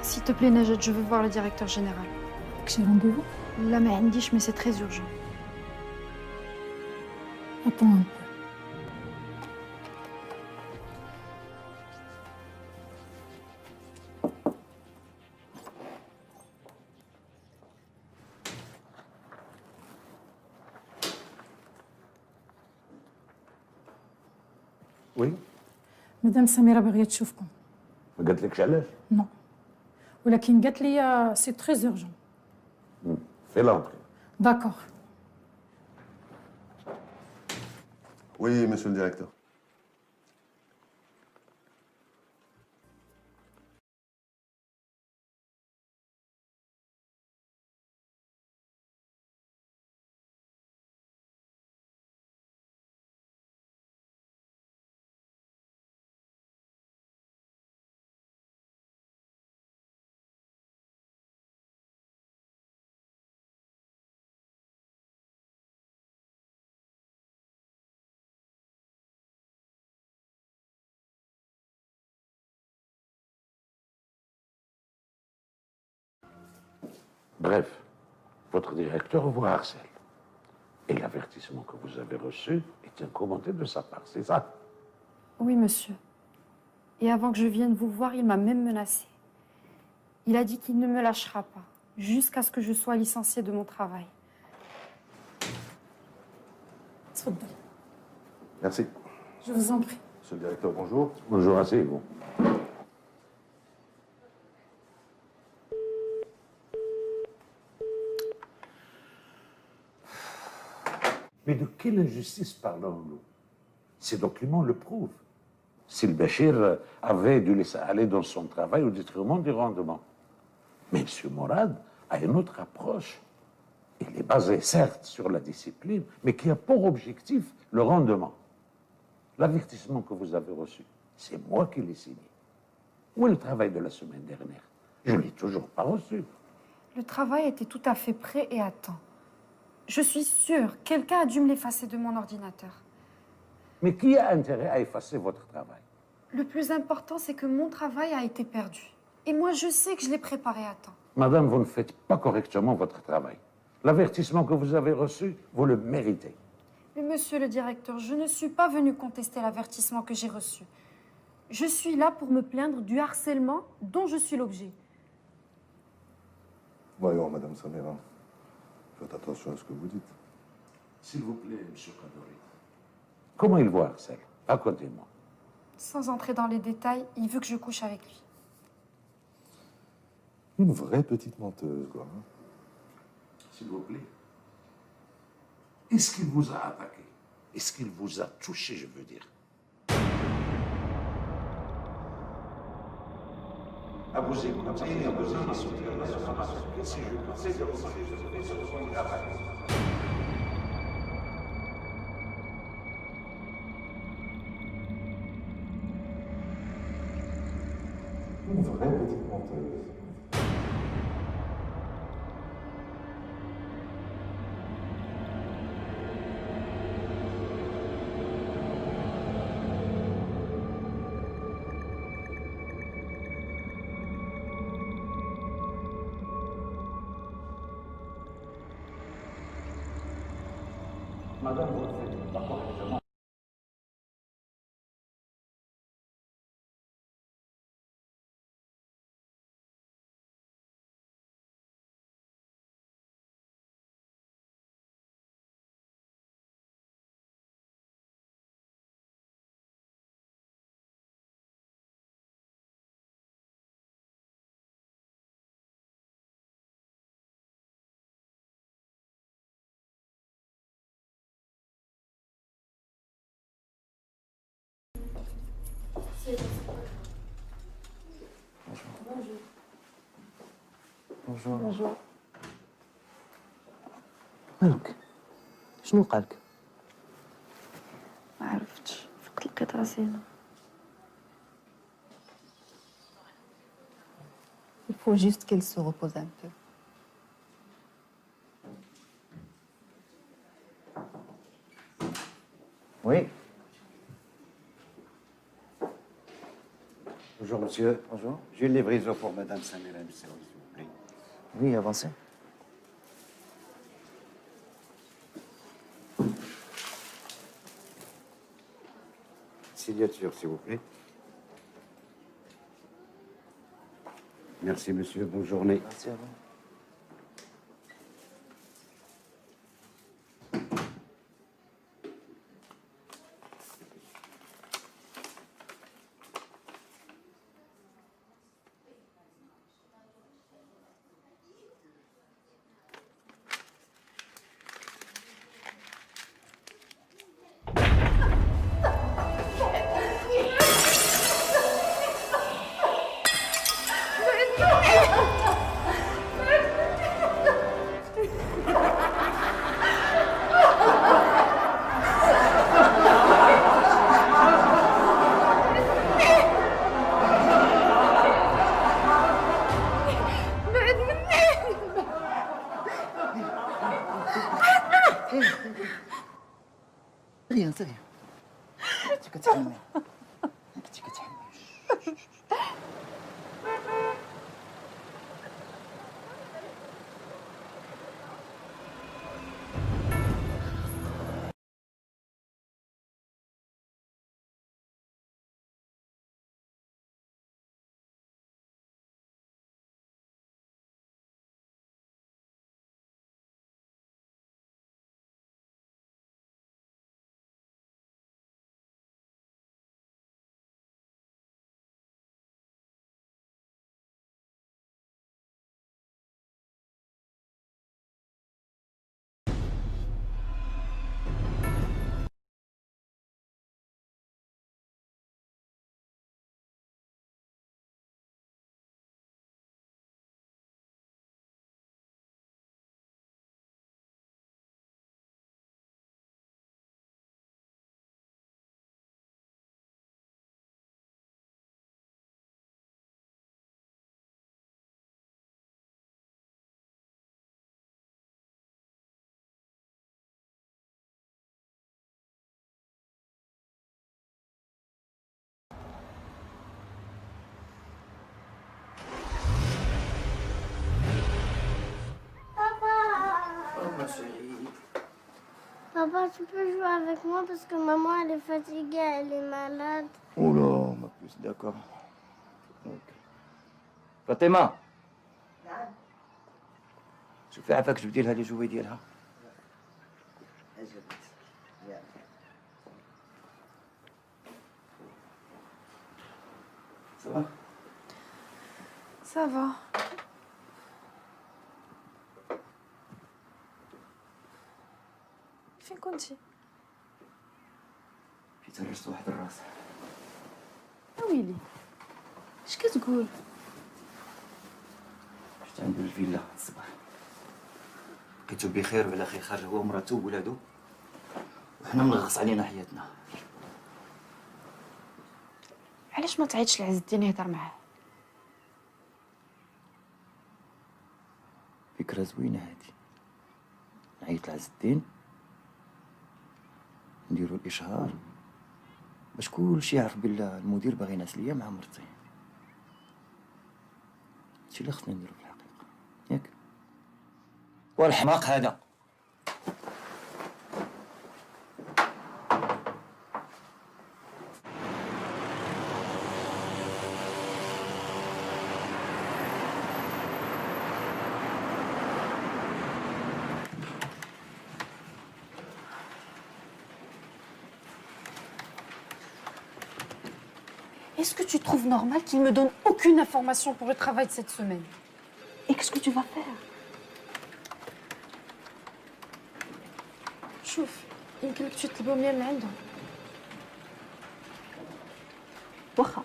S'il te plaît, Najat, je veux voir le directeur général. J'ai rendez-vous? Là, mais Andish, mais c'est très urgent. Attends un peu. Oui. مدام سميرة باغية تشوفكم. ما قالتلكش علاش؟ نو. ولكن قالت لي سي تري اورجون. في لونتري. داكور. Oui, monsieur le directeur. Bref, votre directeur vous harcèle. Et l'avertissement que vous avez reçu est un commentaire de sa part, c'est ça? Oui, monsieur. Et avant que je vienne vous voir, il m'a même menacé. Il a dit qu'il ne me lâchera pas, jusqu'à ce que je sois licenciée de mon travail. تفضل. Merci. Je vous en prie. Monsieur le directeur, bonjour. Bonjour, asseyez-vous. Mais de quelle injustice parlons-nous? Ces documents le prouvent. Silbachir avait dû laisser aller dans son travail au détriment du rendement. Mais M. Morad a une autre approche. Il est basé certes sur la discipline, mais qui a pour objectif le rendement. L'avertissement que vous avez reçu, c'est moi qui l'ai signé. Où est le travail de la semaine dernière? Je ne l'ai toujours pas reçu. Le travail était tout à fait prêt et à temps. Je suis sûre, quelqu'un a dû me l'effacer de mon ordinateur. Mais qui a intérêt à effacer votre travail? Le plus important, c'est que mon travail a été perdu. Et moi, je sais que je l'ai préparé à temps. Madame, vous ne faites pas correctement votre travail. L'avertissement que vous avez reçu, vous le méritez. Mais monsieur le directeur, je ne suis pas venue contester l'avertissement que j'ai reçu. Je suis là pour me plaindre du harcèlement dont je suis l'objet. Voyons, madame Samira. Faites attention à ce que vous dites. S'il vous plaît, monsieur Kadori. Comment il vous harcèle? Racontez-moi. Sans entrer dans les détails, il veut que je couche avec lui. Une vraie petite menteuse, quoi. S'il vous plaît. Est-ce qu'il vous a attaqué? Est-ce qu'il vous a touché, je veux dire? À vous écouter, à vous écouter, si je pensais de vous sur son travail. une vraie petite menteuse. Madame, vous faites d'accord évidemment. بونجور. بونجور. مالك؟ شنو وقعلك؟ ما عرفتش فقت لقيت راسي هنا. Il faut juste qu'elle se repose un peu. Oui. Bonjour, monsieur. Bonjour. J'ai une livraison pour Madame Samira Mssaoui, s'il vous plaît. Oui, avancez. Signature, s'il vous plaît. Merci, monsieur. Bonne journée. Merci à vous. Rien, c'est rien. كنتي كتحمي. كنتي كتحمي. Papa, tu peux jouer avec moi parce que maman elle est fatiguée, elle est malade. Oh là, ma puce, d'accord. Ok. فاطمة شوفي عافاك جبدي لها لي جوي ديالها. Ça va? Ça va. فين كنتي؟ حيت هرست واحد الراس. ويلي اش كتقول؟ شفت عنده الفيلا الصباح، لقيتو بخير وعلى خير، خرج هو ومراته وولادو وحنا منغص علينا حياتنا. علاش ما تعيطش لعز الدين يهضر معاه؟ فكرة زوينة هادي. نعيط لعز الدين نديرو الإشهار باش كلشي يعرف بلا المدير باغي ينعس ليا مع مرتي. هادشي اللي خصنا نديرو في الحقيقة، ياك؟ والحماق هذا. Est-ce que tu trouves normal qu'il me donne aucune information pour le travail de cette semaine? Et qu'est-ce que tu vas faire? شوف يمكن لك تمشي تطلبهم ليا من عندهم. واخا.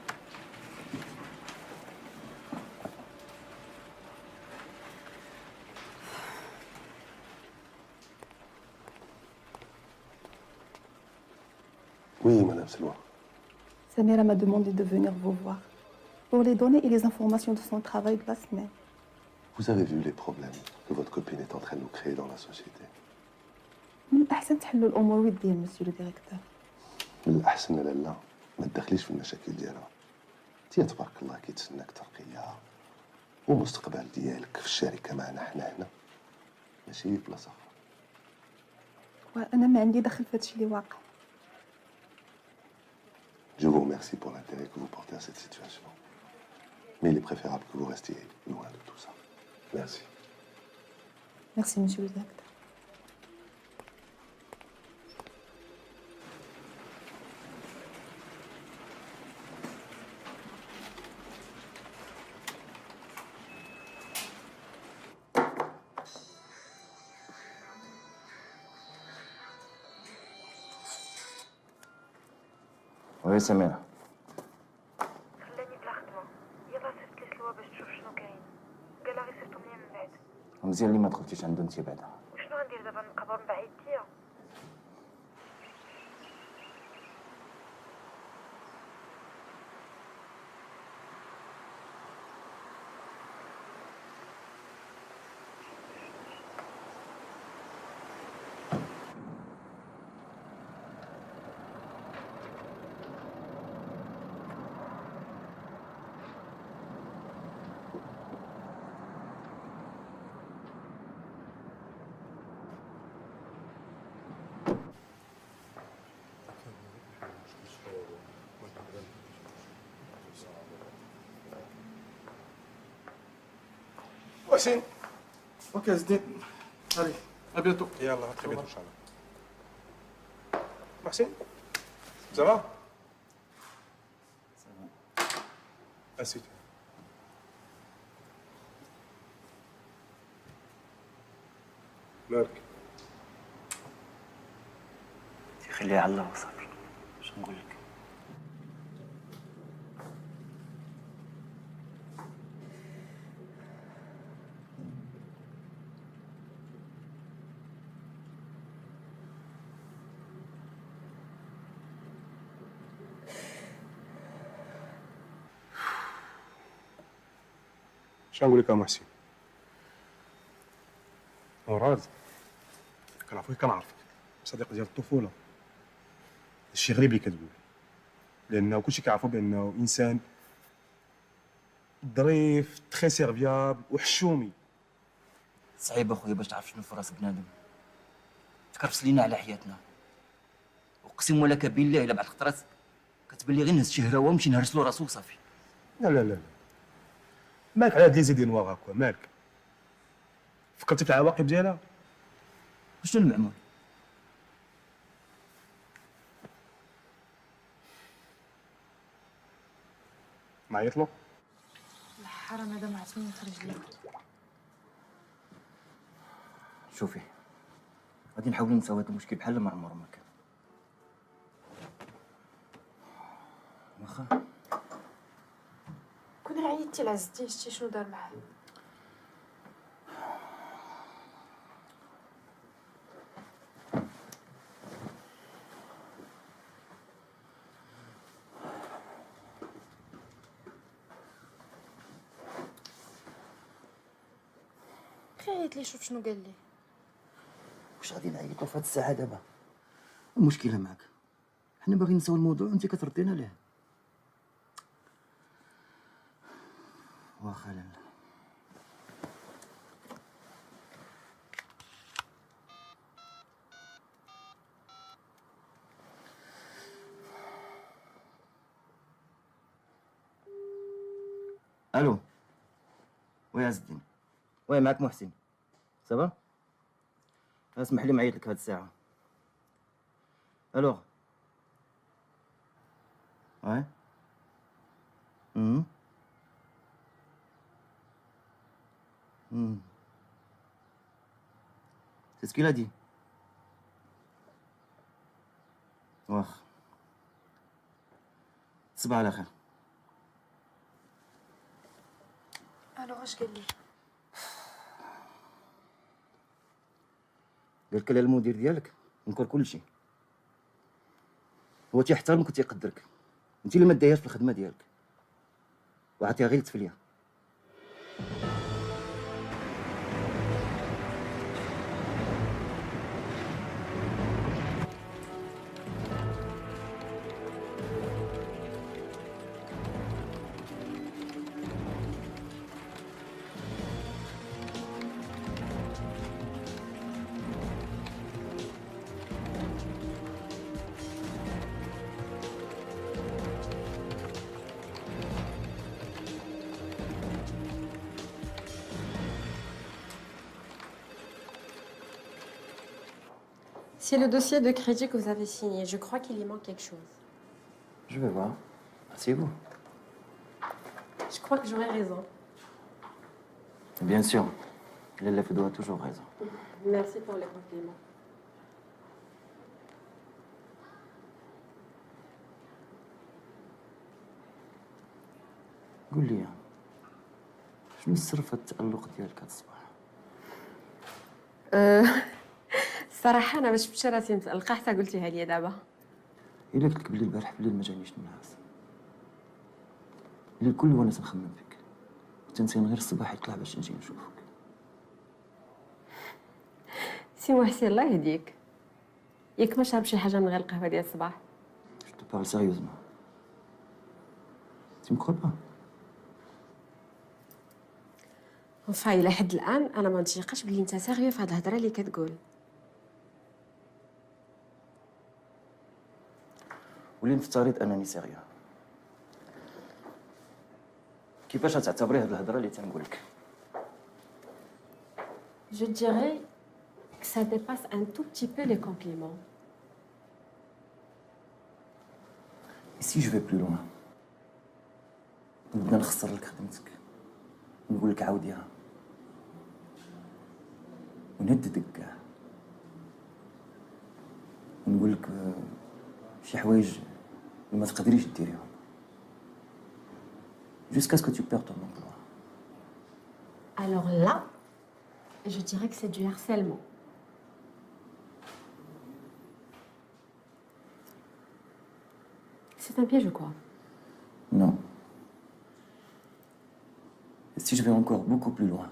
Oui, Madame Selwa. Samira m'a demandé de venir vous voir pour les données et les informations de son travail de la semaine. Vous avez vu les problèmes que votre copine est en train de nous créer dans la société. من الأحسن تحلوا الأمور وديا مسيو لو ديريكتور. من الأحسن لا ما تدخليش في المشاكل ديالها. انت تبارك الله كيتسناك ترقية ومستقبل ديالك في الشركة معنا حنا هنا ماشي في بلاصة أخرى. وأنا ما عندي دخل في هادشي اللي واقع. Je vous remercie pour l'intérêt que vous portez à cette situation. Mais il est préférable que vous restiez loin de tout ça. Merci. Merci, monsieur le directeur. وي سميرة. خلاني بلا خدمة، يلاه صيفط لي سلوى باش تشوف شنو كاين، قالها غير صيفطهم ليا من بعد. مزيان اللي ما دخلتيش عنده انت بعدا. وشنو غندير دابا نقبر من بعيد تيا؟ محسن اوكي زدين allez à bientôt يلا à très bientôt ان شاء الله محسن ça va اسيت مالك خليها على الله وصافي اش نقول لك. شنو نقول لك يا محسن؟ مراد كنعرفك كنعرفك صديق ديال الطفوله. هادشي غريب اللي كتقول لانه كلشي كيعرفوا بانه انسان ظريف تري سيرفيابل وحشومي. صعيب اخويا باش تعرف شنو في راس بنادم تكرفس لينا على حياتنا. اقسم لك بالله الا بعد خطرات كتبان لي غير نهز شي هراوه ونمشي نهرس له راسو وصافي. لا لا لا مالك على هاد لي زيدي نواغ هكا مالك؟ فكرتي في العواقب ديالها؟ شنو المعمول؟ نعيط له؟ الحرام هذا ما عرفت منين خرج لي. شوفي غادي نحاولوا نساو هذا المشكل بحال ما عمره ما كان. واخا كون عيطتي لعز الدين شتي شنو دار معاه؟ غير عيط لي شوف شنو قال لي. واش غادي نعيطو في هاد الساعه دابا؟ المشكله معاك حنا باغيين نساو الموضوع وانت كتردينا ليه. واخا لالا. الو. وي عز الدين. وي معاك محسن. صافا؟ اسمح لي معيط لك هاد الساعه. الوغ. Ouais. C'est ce qu'il a dit. واخ. تصبح على خير. الو اش قال لي؟ قال لك لا المدير ديالك نكر كلشي. هو تيحترمك وتيقدرك. انت اللي ما دايرش في الخدمه ديالك وعطيها غير التفليه. C'est le dossier de crédit que vous avez signé. Je crois qu'il y manque quelque chose. Je vais voir. Asseyez-vous. Je crois que j'aurais raison. Bien sûr. L'élève doit toujours raison. Merci pour les compliments. قول لي شنو السر في التألق ديالك هاد الصباح؟ الصراحة أنا ما شفتش راسي متألقة حتى قلتيها لي دابا. إلا قلت لك بلي البارح بالليل ما جانيش النعاس. الليل كله وانا تنخمم فيك. وتنسين غير الصباح يطلع باش نجي نشوفك. سي محسن الله يهديك. ياك ما شرب شي حاجة من غير القهوة ديال الصباح؟ Je te parle sérieusement. Tu me crois pas? وفا إلى حد الآن أنا ما نتيقش بلي أنت سيريو في هاد الهضرة اللي كتقول. ولي نفترض انني سيريو. كيفاش غتعتبري هاد الهضره اللي تنقول لك؟ Je dirais que ça dépasse un tout petit peu les compliments. Et si je vais plus loin نبدا نخسر لك خدمتك ونقول لك عاوديها ونددك كاع ونقول لك شي حوايج اللي ما تقدريش ديريهم jusqu'à ce que tu perds ton emploi. Alors là, je dirais que c'est du harcèlement. C'est un piège ou quoi? Non. Et si je vais encore beaucoup plus loin,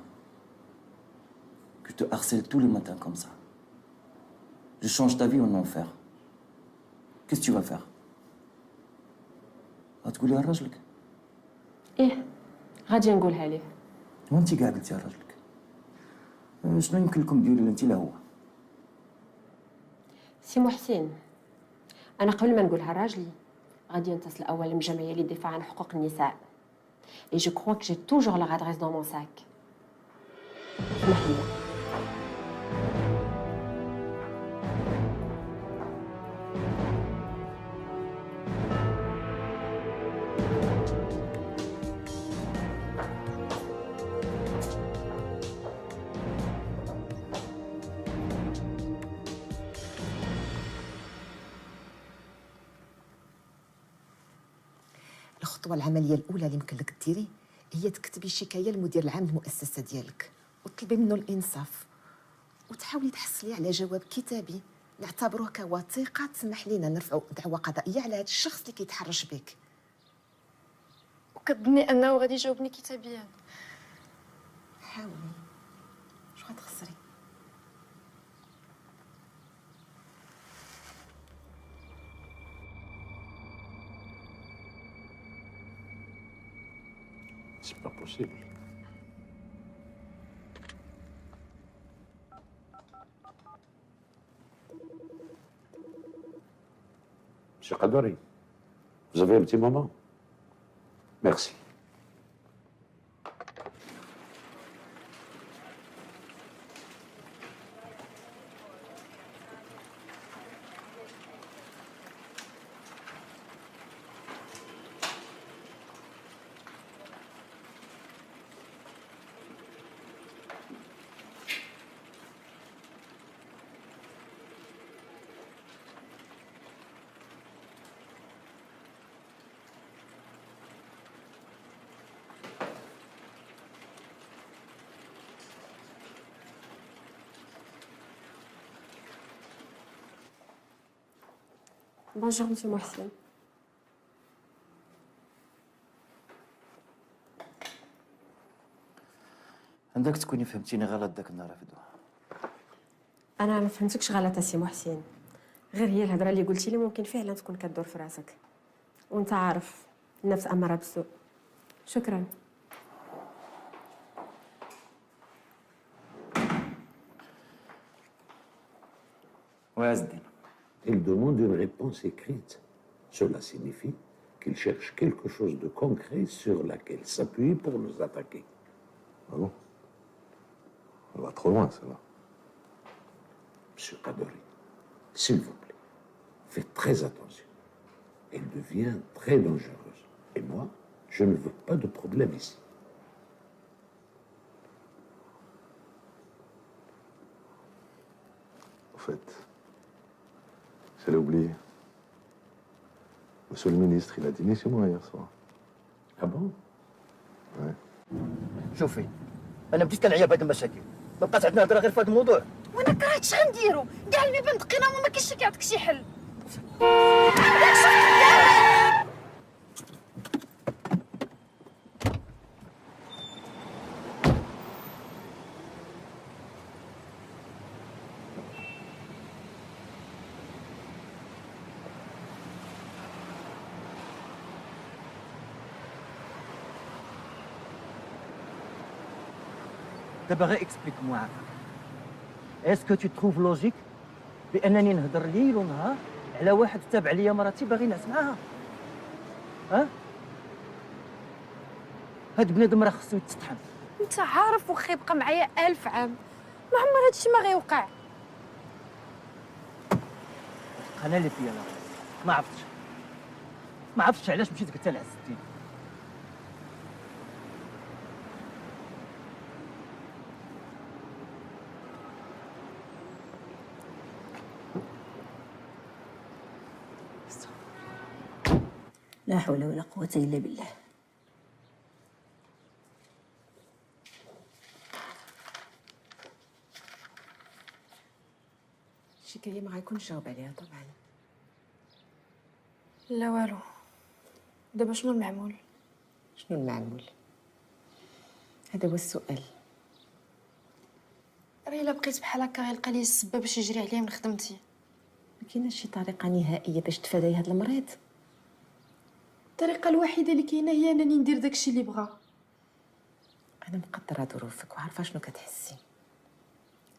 que je te harcèle tous les matins comme ça, je change ta vie en enfer, qu'est-ce que tu vas faire? غتقوليها لراجلك؟ إيه غادي نقولها ليه. وانتي كاع قلتيها لراجلك. شنو يمكن لكم ديروا لا انت لا هو؟ سي محسن، أنا قبل ما نقولها راجلي غادي نتصل أولا بالجمعية للدفاع عن حقوق النساء. Et je crois que j'ai toujours leur adresse dans mon sac. اسمح لي. الخطوة العملية الأولى اللي يمكن لك ديري هي تكتبي شكاية للمدير العام للمؤسسة ديالك وتطلبي منه الإنصاف وتحاولي تحصلي على جواب كتابي نعتبروه كوثيقة تسمح لينا نرفعوا دعوى قضائية على هذا الشخص اللي كيتحرش بك. وكظني أنه غادي يجاوبني كتابيا. حاولي. جو غتخسري. C'est pas possible. Monsieur Kadori, vous avez un petit moment? Merci. Bonjour, monsieur Mohsen. عندك تكوني فهمتيني غلط داك النهار في الدوحة. انا ما فهمتكش غلط اسي محسن، غير هي الهضره اللي قلتي لي ممكن فعلا تكون كدور في راسك، وانت عارف النفس اماره بالسوء. شكرا. وعز الدين. Il demande une réponse écrite. Cela signifie qu'il cherche quelque chose de concret sur laquelle s'appuyer pour nous attaquer. Ah bon? On va trop loin, celle-là. Monsieur Kadori, s'il vous plaît, faites très attention. Elle devient très dangereuse. Et moi, je ne veux pas de problème ici. En fait, j'allais oublier. Monsieur le ministre, il a dîné chez moi hier soir. Ah bon? Ouais. شوفي انا بديت كنعيا بهاد المشاكل، ما بقات عندنا هضره غير في هذا الموضوع. وانا كرهت اش غنديرو؟ كاع المبان دقينا وما كاينش اللي كيعطيك شي حل. دابا غير اكسبليك موا عافاك. اسكو تو تروف لوجيك بانني نهضر ليل ونهار على واحد تابع ليا مراتي باغي نعس معاها؟ ها؟ هاد بنادم راه خصو يتطحن. انت عارف واخا يبقى معايا 1000 عام ما عمر هادشي ما غيوقع. انا اللي فيا لا ما عرفتش علاش مشيت قلت لها 60. لا حول ولا قوة إلا بالله. شكاية ما غيكونش جاوب عليها طبعا. لا والو. دابا شنو المعمول؟ شنو المعمول؟ هذا هو السؤال. راه الا بقيت بحال هكا غيلقى لي السبه باش يجري عليا من خدمتي. ما كايناش شي طريقة نهائية باش تفاداي هذا المريض؟ الطريقه الوحيده اللي كاينه هي انني ندير داكشي اللي بغا. أنا مقدرة ظروفك وعارفة شنو كتحسي.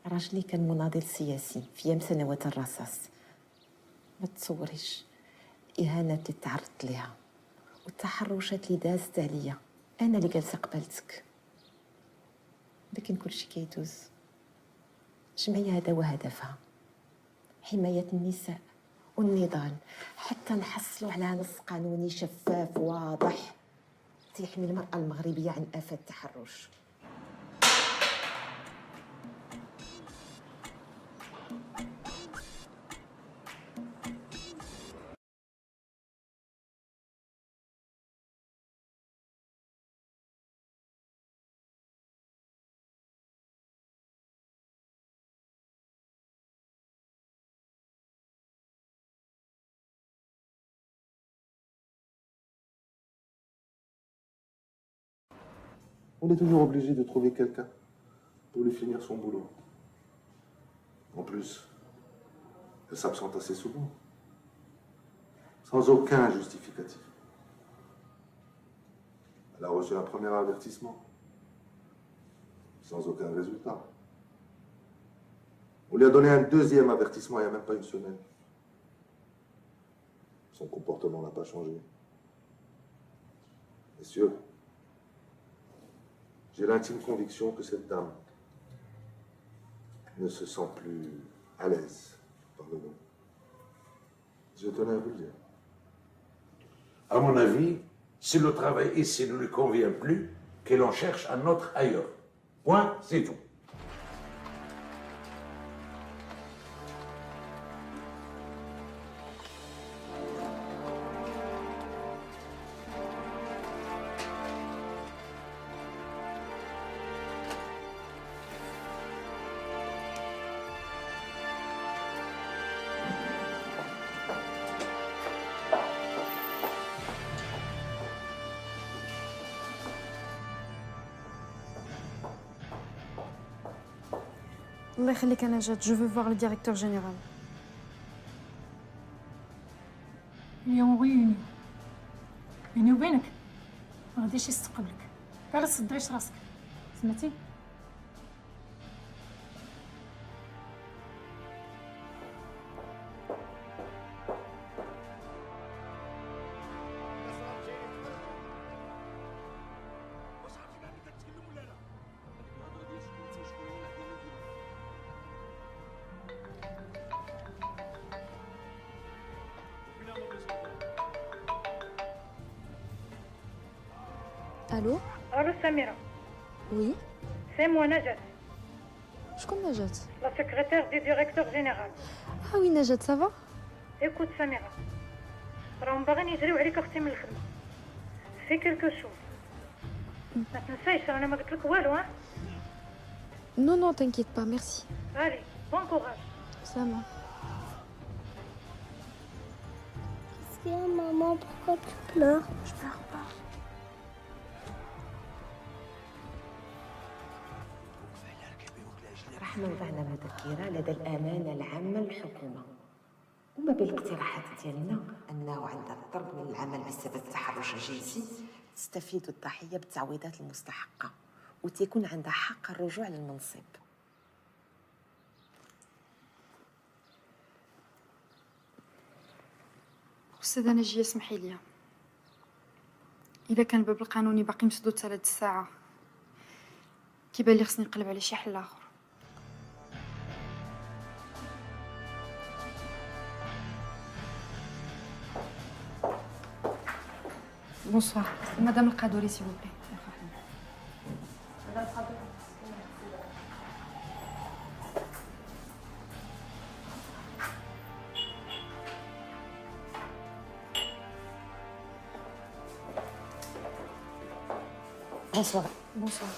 راجلي كان مناضل سياسي في أيام سنوات الرصاص. ما تصوريش الإهانات اللي تعرضت ليها والتحرشات اللي دازت عليا. أنا اللي جالسة قبالتك، لكن كلشي كيدوز. الجمعية هذا هو هدفها، حماية النساء والنضال حتى نحصلوا على نص قانوني شفاف واضح تيحمي المرأة المغربية عن آفات التحرش. On est toujours obligé de trouver quelqu'un. pour lui finir son boulot. En plus, elle s'absente assez souvent, sans aucun justificatif. Elle a reçu un premier avertissement, sans aucun résultat. On lui a donné un deuxième avertissement il n'y a même pas une semaine. Son comportement n'a pas changé. Messieurs, j'ai l'intime conviction que cette dame ne se sent plus à l'aise par le monde. Je tenais à vous le dire. À mon avis, si le travail ici ne lui convient plus, qu'elle en cherche un autre ailleurs. Point, c'est tout. الله يخليك انا جات جو فو فوار لو ديريكتور جينيرال. اليوم غيوني بيني وبينك ما غاديش يستقبلك، كاع لا تصدعيش راسك، سمعتي؟ الو الو سميرة. وي سي موا نجاة، شكون نجات؟ لا سكرتير دي ديريكتور جينيرال. وي نجات سافا. ايكوت سميرة، راهم باغيين يجريو عليك اختي من الخدمة في كلكو شوف. ما تنسايش انا ما قلت لك والو. ها نو نو تنكيت با ميرسي. allez bon courage. سلام. Maman, pourquoi tu pleures? Je pleure pas. راح موضوعنا مذكرة لدى الأمانة العامة للحكومة، وما بين الاقتراحات ديالنا أنه عند الضرب من العمل بسبب التحرش الجنسي تستفيد الضحية بالتعويضات المستحقة وتكون عندها حق الرجوع للمنصب. أستاذة نجية اسمحي لي، إذا كان الباب القانوني باقي مسدود 3 ساعة كيبان لي خصني نقلب على شي حل آخر. بونسوار مدام القادوري سي بو بلي. مدام القادوري. بونسوار. بونسوار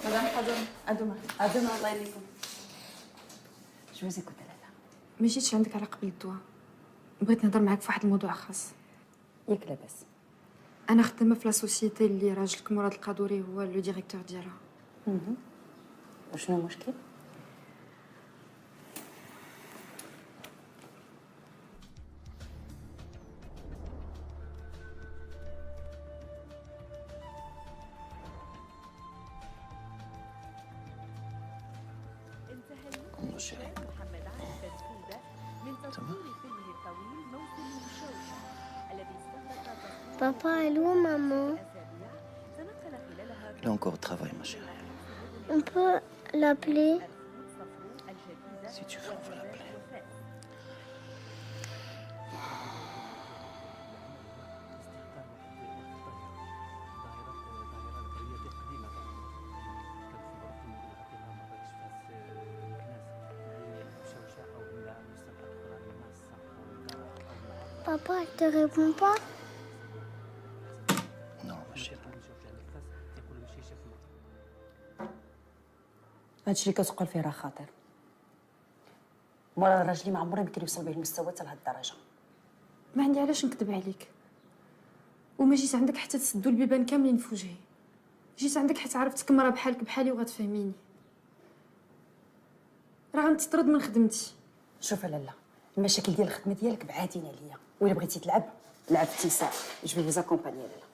مدام القادوري. ادوما الله يليكم. جو زيكوت لالا. ما جيتش عندك على قبل الدواء، بغيت نهضر معاك في واحد الموضوع خاص. ياك لاباس. انا خدامه في لا سوسيتي اللي راجلك مراد القادوري هو لو ديريكتور ديالها. وشنو المشكل؟ Papa, elle est où, maman? Il a encore au travail, ma chérie. On peut l'appeler? Si tu veux, on va l'appeler. Papa, elle te répond pas? Non, ma chérie. هادشي اللي كتقول فيه راه خطير. مراد راجلي ما عمرو يمكن يوصل به المستوى حتى لهاد الدرجه. ما عندي علاش نكذب عليك، وما جيت عندك حتى تسدوا البيبان كاملين في وجهي. جيت عندك حيت عرفتك مرا بحالك بحالي وغتفهميني. راه غنتطرد من خدمتي. شوف لالا، المشاكل ديال الخدمه ديالك بعادين عليا، وإلا بغيتي تلعب لعب في اتساع. جو في فوز اكومباني لالا.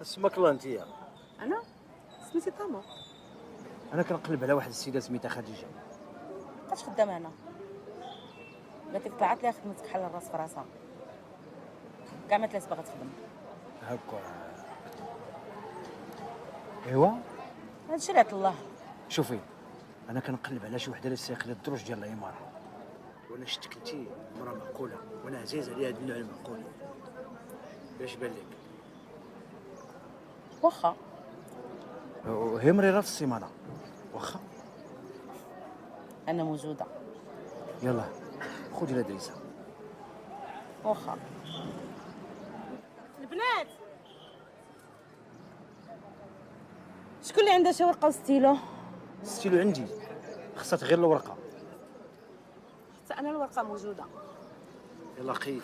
اسمك الله انتيا؟ انا سميتي طامو. انا كنقلب على واحد السيده سميتها خديجه. بقاش خدامه هنا. قالت لك طلعت ليها خدمتك حل الراس في راسها. كاع ما تلاش باغا تخدم. هكا. ايوا هادشي اللي عطا الله. شوفي، انا كنقلب على شي وحده اللي ساكنه الدروج ديال العماره، وانا شفتك انتي مرا معقوله، وانا عزيز عليا هاد النوع المعقول. اش بان لك؟ واخا. وهي مريضه في السيمانه. واخا. انا موجوده. يلا خذي لها دريسه. واخا. البنات، شكون اللي عنده شي ورقه وستيلو؟ ستيلو عندي، خاصها غير الورقه. حتى انا الورقه موجوده. يلا قيدي.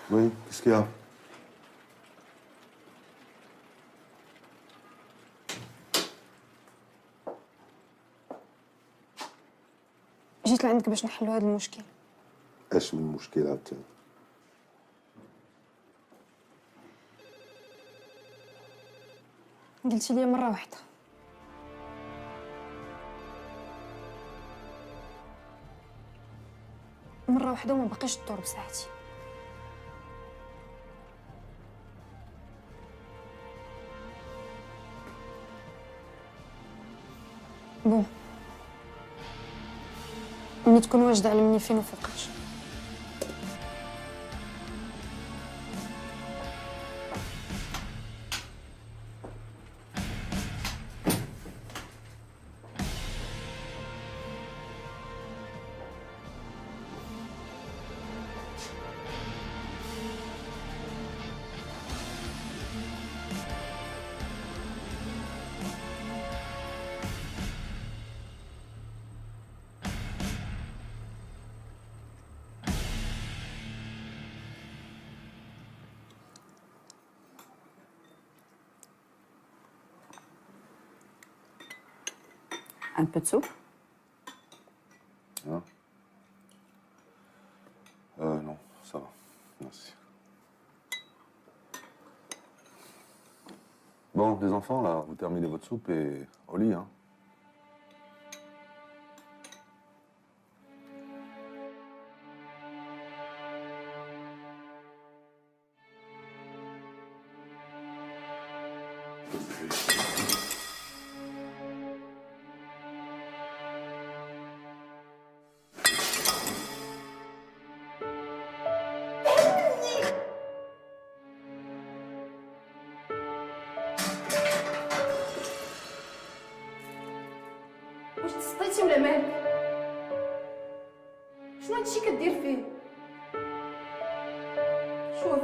Oui, qu'est-ce qu'il y a? جيت لعندك باش نحلوا هذا المشكل. ايش من المشكلة عاوتاني؟ قلتي لي مرة واحدة. مرة واحدة وما بقيش تدور بساعتي. بون، ملي تكون واجدة علمني فين وفوقاش. Un peu de soupe? Hein? Non, ça va. Merci. Bon, les enfants, là, vous terminez votre soupe et au lit, hein? واش تصديتي ولا مالك؟ شنو هادشي كدير فيه؟ شوف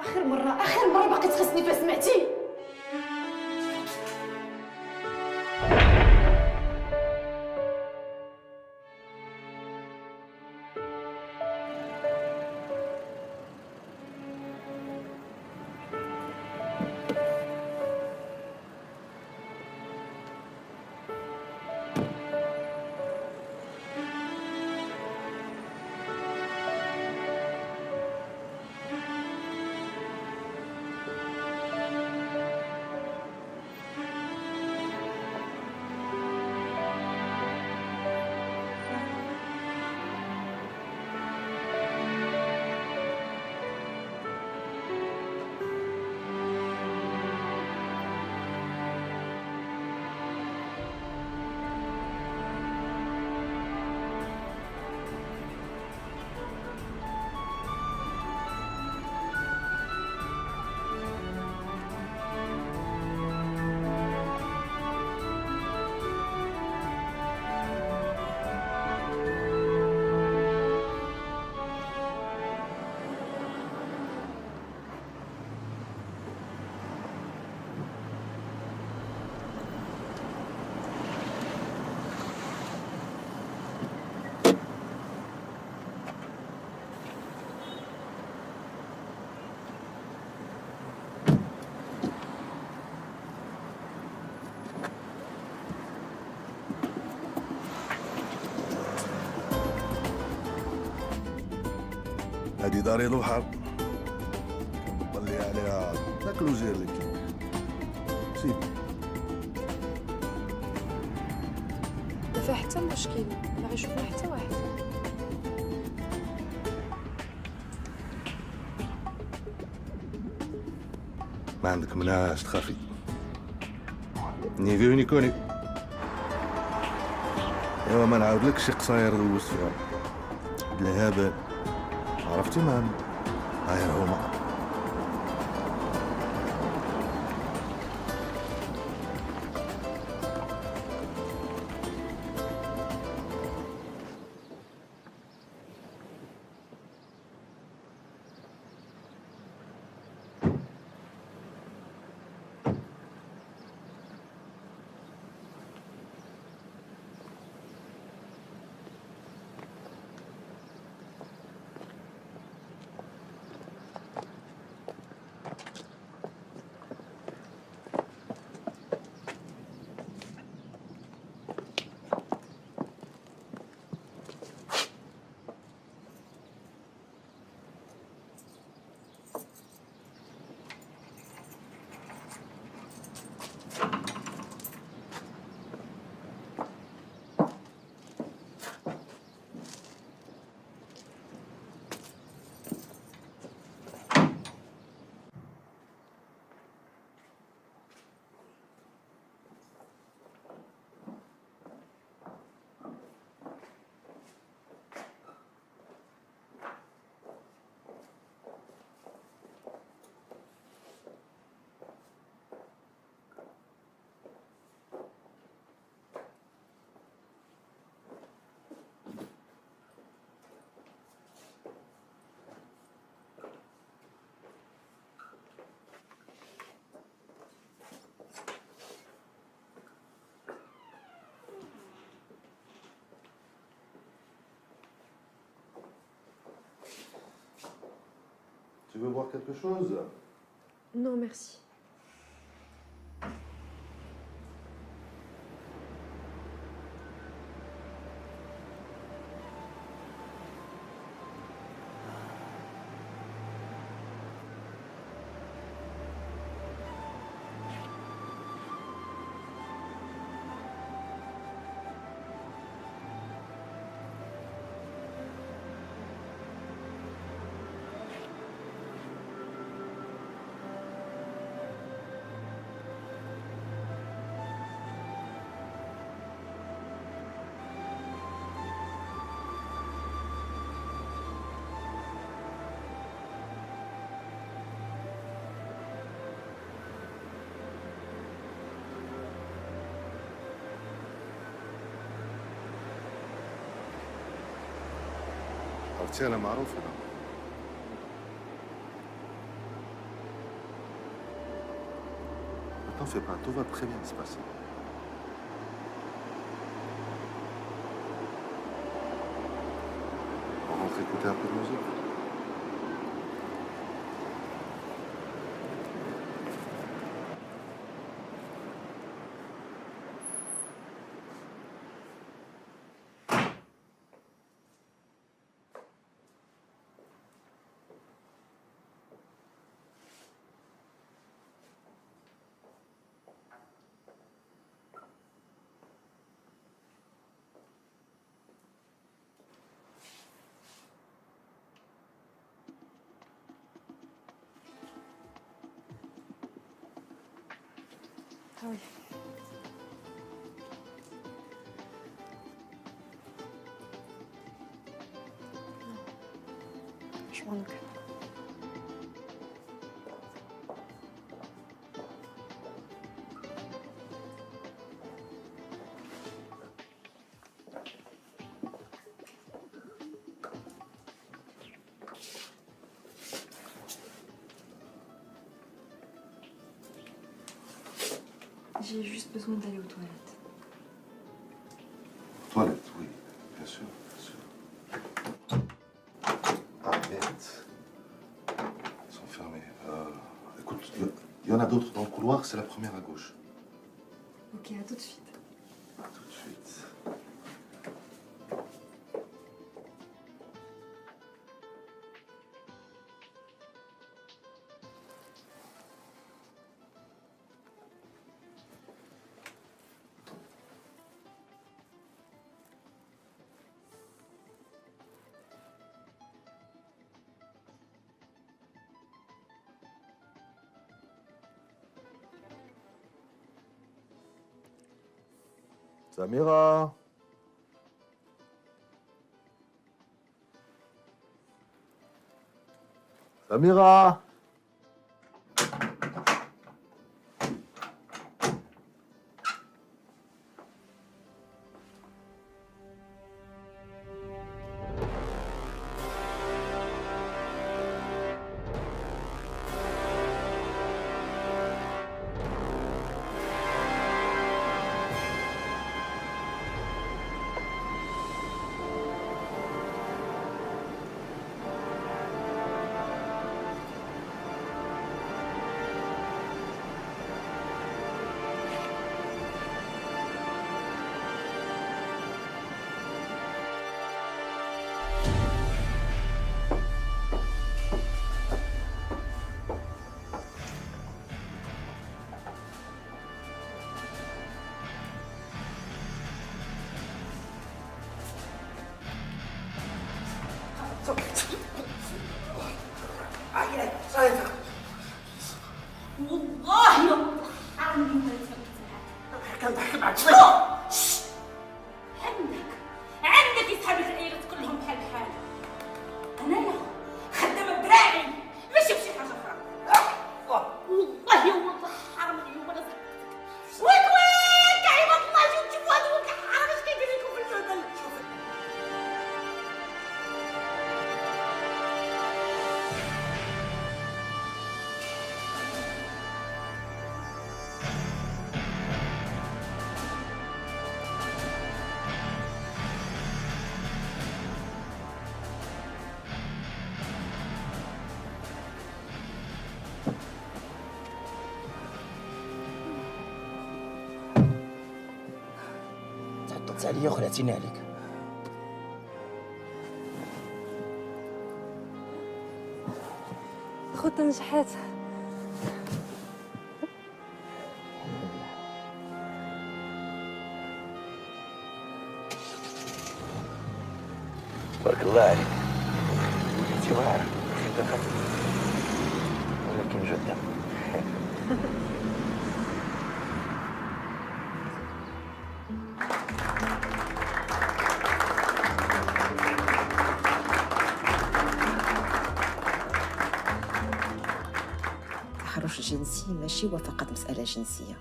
اخر مره باقي تخصني فيها، سمعتي؟ هادي داري البحر طلي عليها داك الوزير اللي كاين سيدي. ما فيها حتى مشكل، ما غيشوفنا حتى واحد. ما عندك مناش تخافي، ني فيو ني كوني. ايوا ما نعاودلكش شي قصاير دوزت فيها الهبل، عرفتي مام؟ هاي هما. Tu veux boire quelque chose? Non, merci. اختي انا معروف انا. T'en fais pas, tout va très bien se passer. On rentre écouter un peu de musique. Ah oui. Je m'en occupe. J'ai juste besoin d'aller aux toilettes. Toilettes, oui, bien sûr, bien sûr. Ah, merde. Ils sont fermés. Écoute, il y en a d'autres dans le couloir, c'est la première à gauche. Ok, à tout de suite. À tout de suite. Samira. Samira. والله يا حرمني ما كنضحك معك عندك يسحب العيلة كلهم بحال بحال. انايا خدامه بدراعي ماشي بشي حاجه اخرى. والله يا ولد الحرام اليوم انا زعلتك. ويك عباد الله جيو تشوفوا هذا ولد الحرام اش كيدير لكم في الجدل. تعطلت عليا وخلعتيني عليك. خوتنا نجحات. تبارك الله عليك، وليتي واعرة خفيفة ولكن جدة. التحرش الجنسي ماشي هو فقط مسألة جنسية،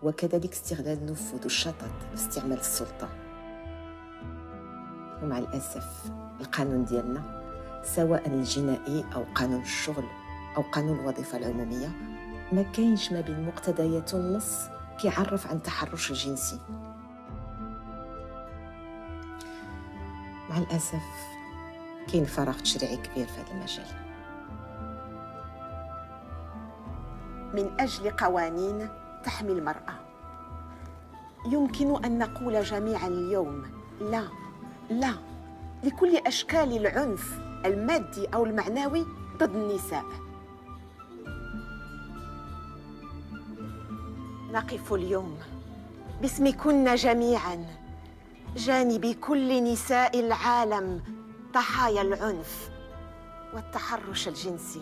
وكذلك استغلال النفوذ والشطط لاستعمال السلطة. ومع الأسف القانون ديالنا سواء الجنائي أو قانون الشغل أو قانون الوظيفة العمومية ما كاينش ما بين مقتضيات النص كيعرف عن التحرش الجنسي. مع الأسف كاين فراغ تشريعي كبير في هذا المجال. من أجل قوانين تحمي المرأة يمكن أن نقول جميعا اليوم لا لكل أشكال العنف المادي أو المعنوي ضد النساء. نقف اليوم باسمكن جميعا جانب كل نساء العالم ضحايا العنف والتحرش الجنسي.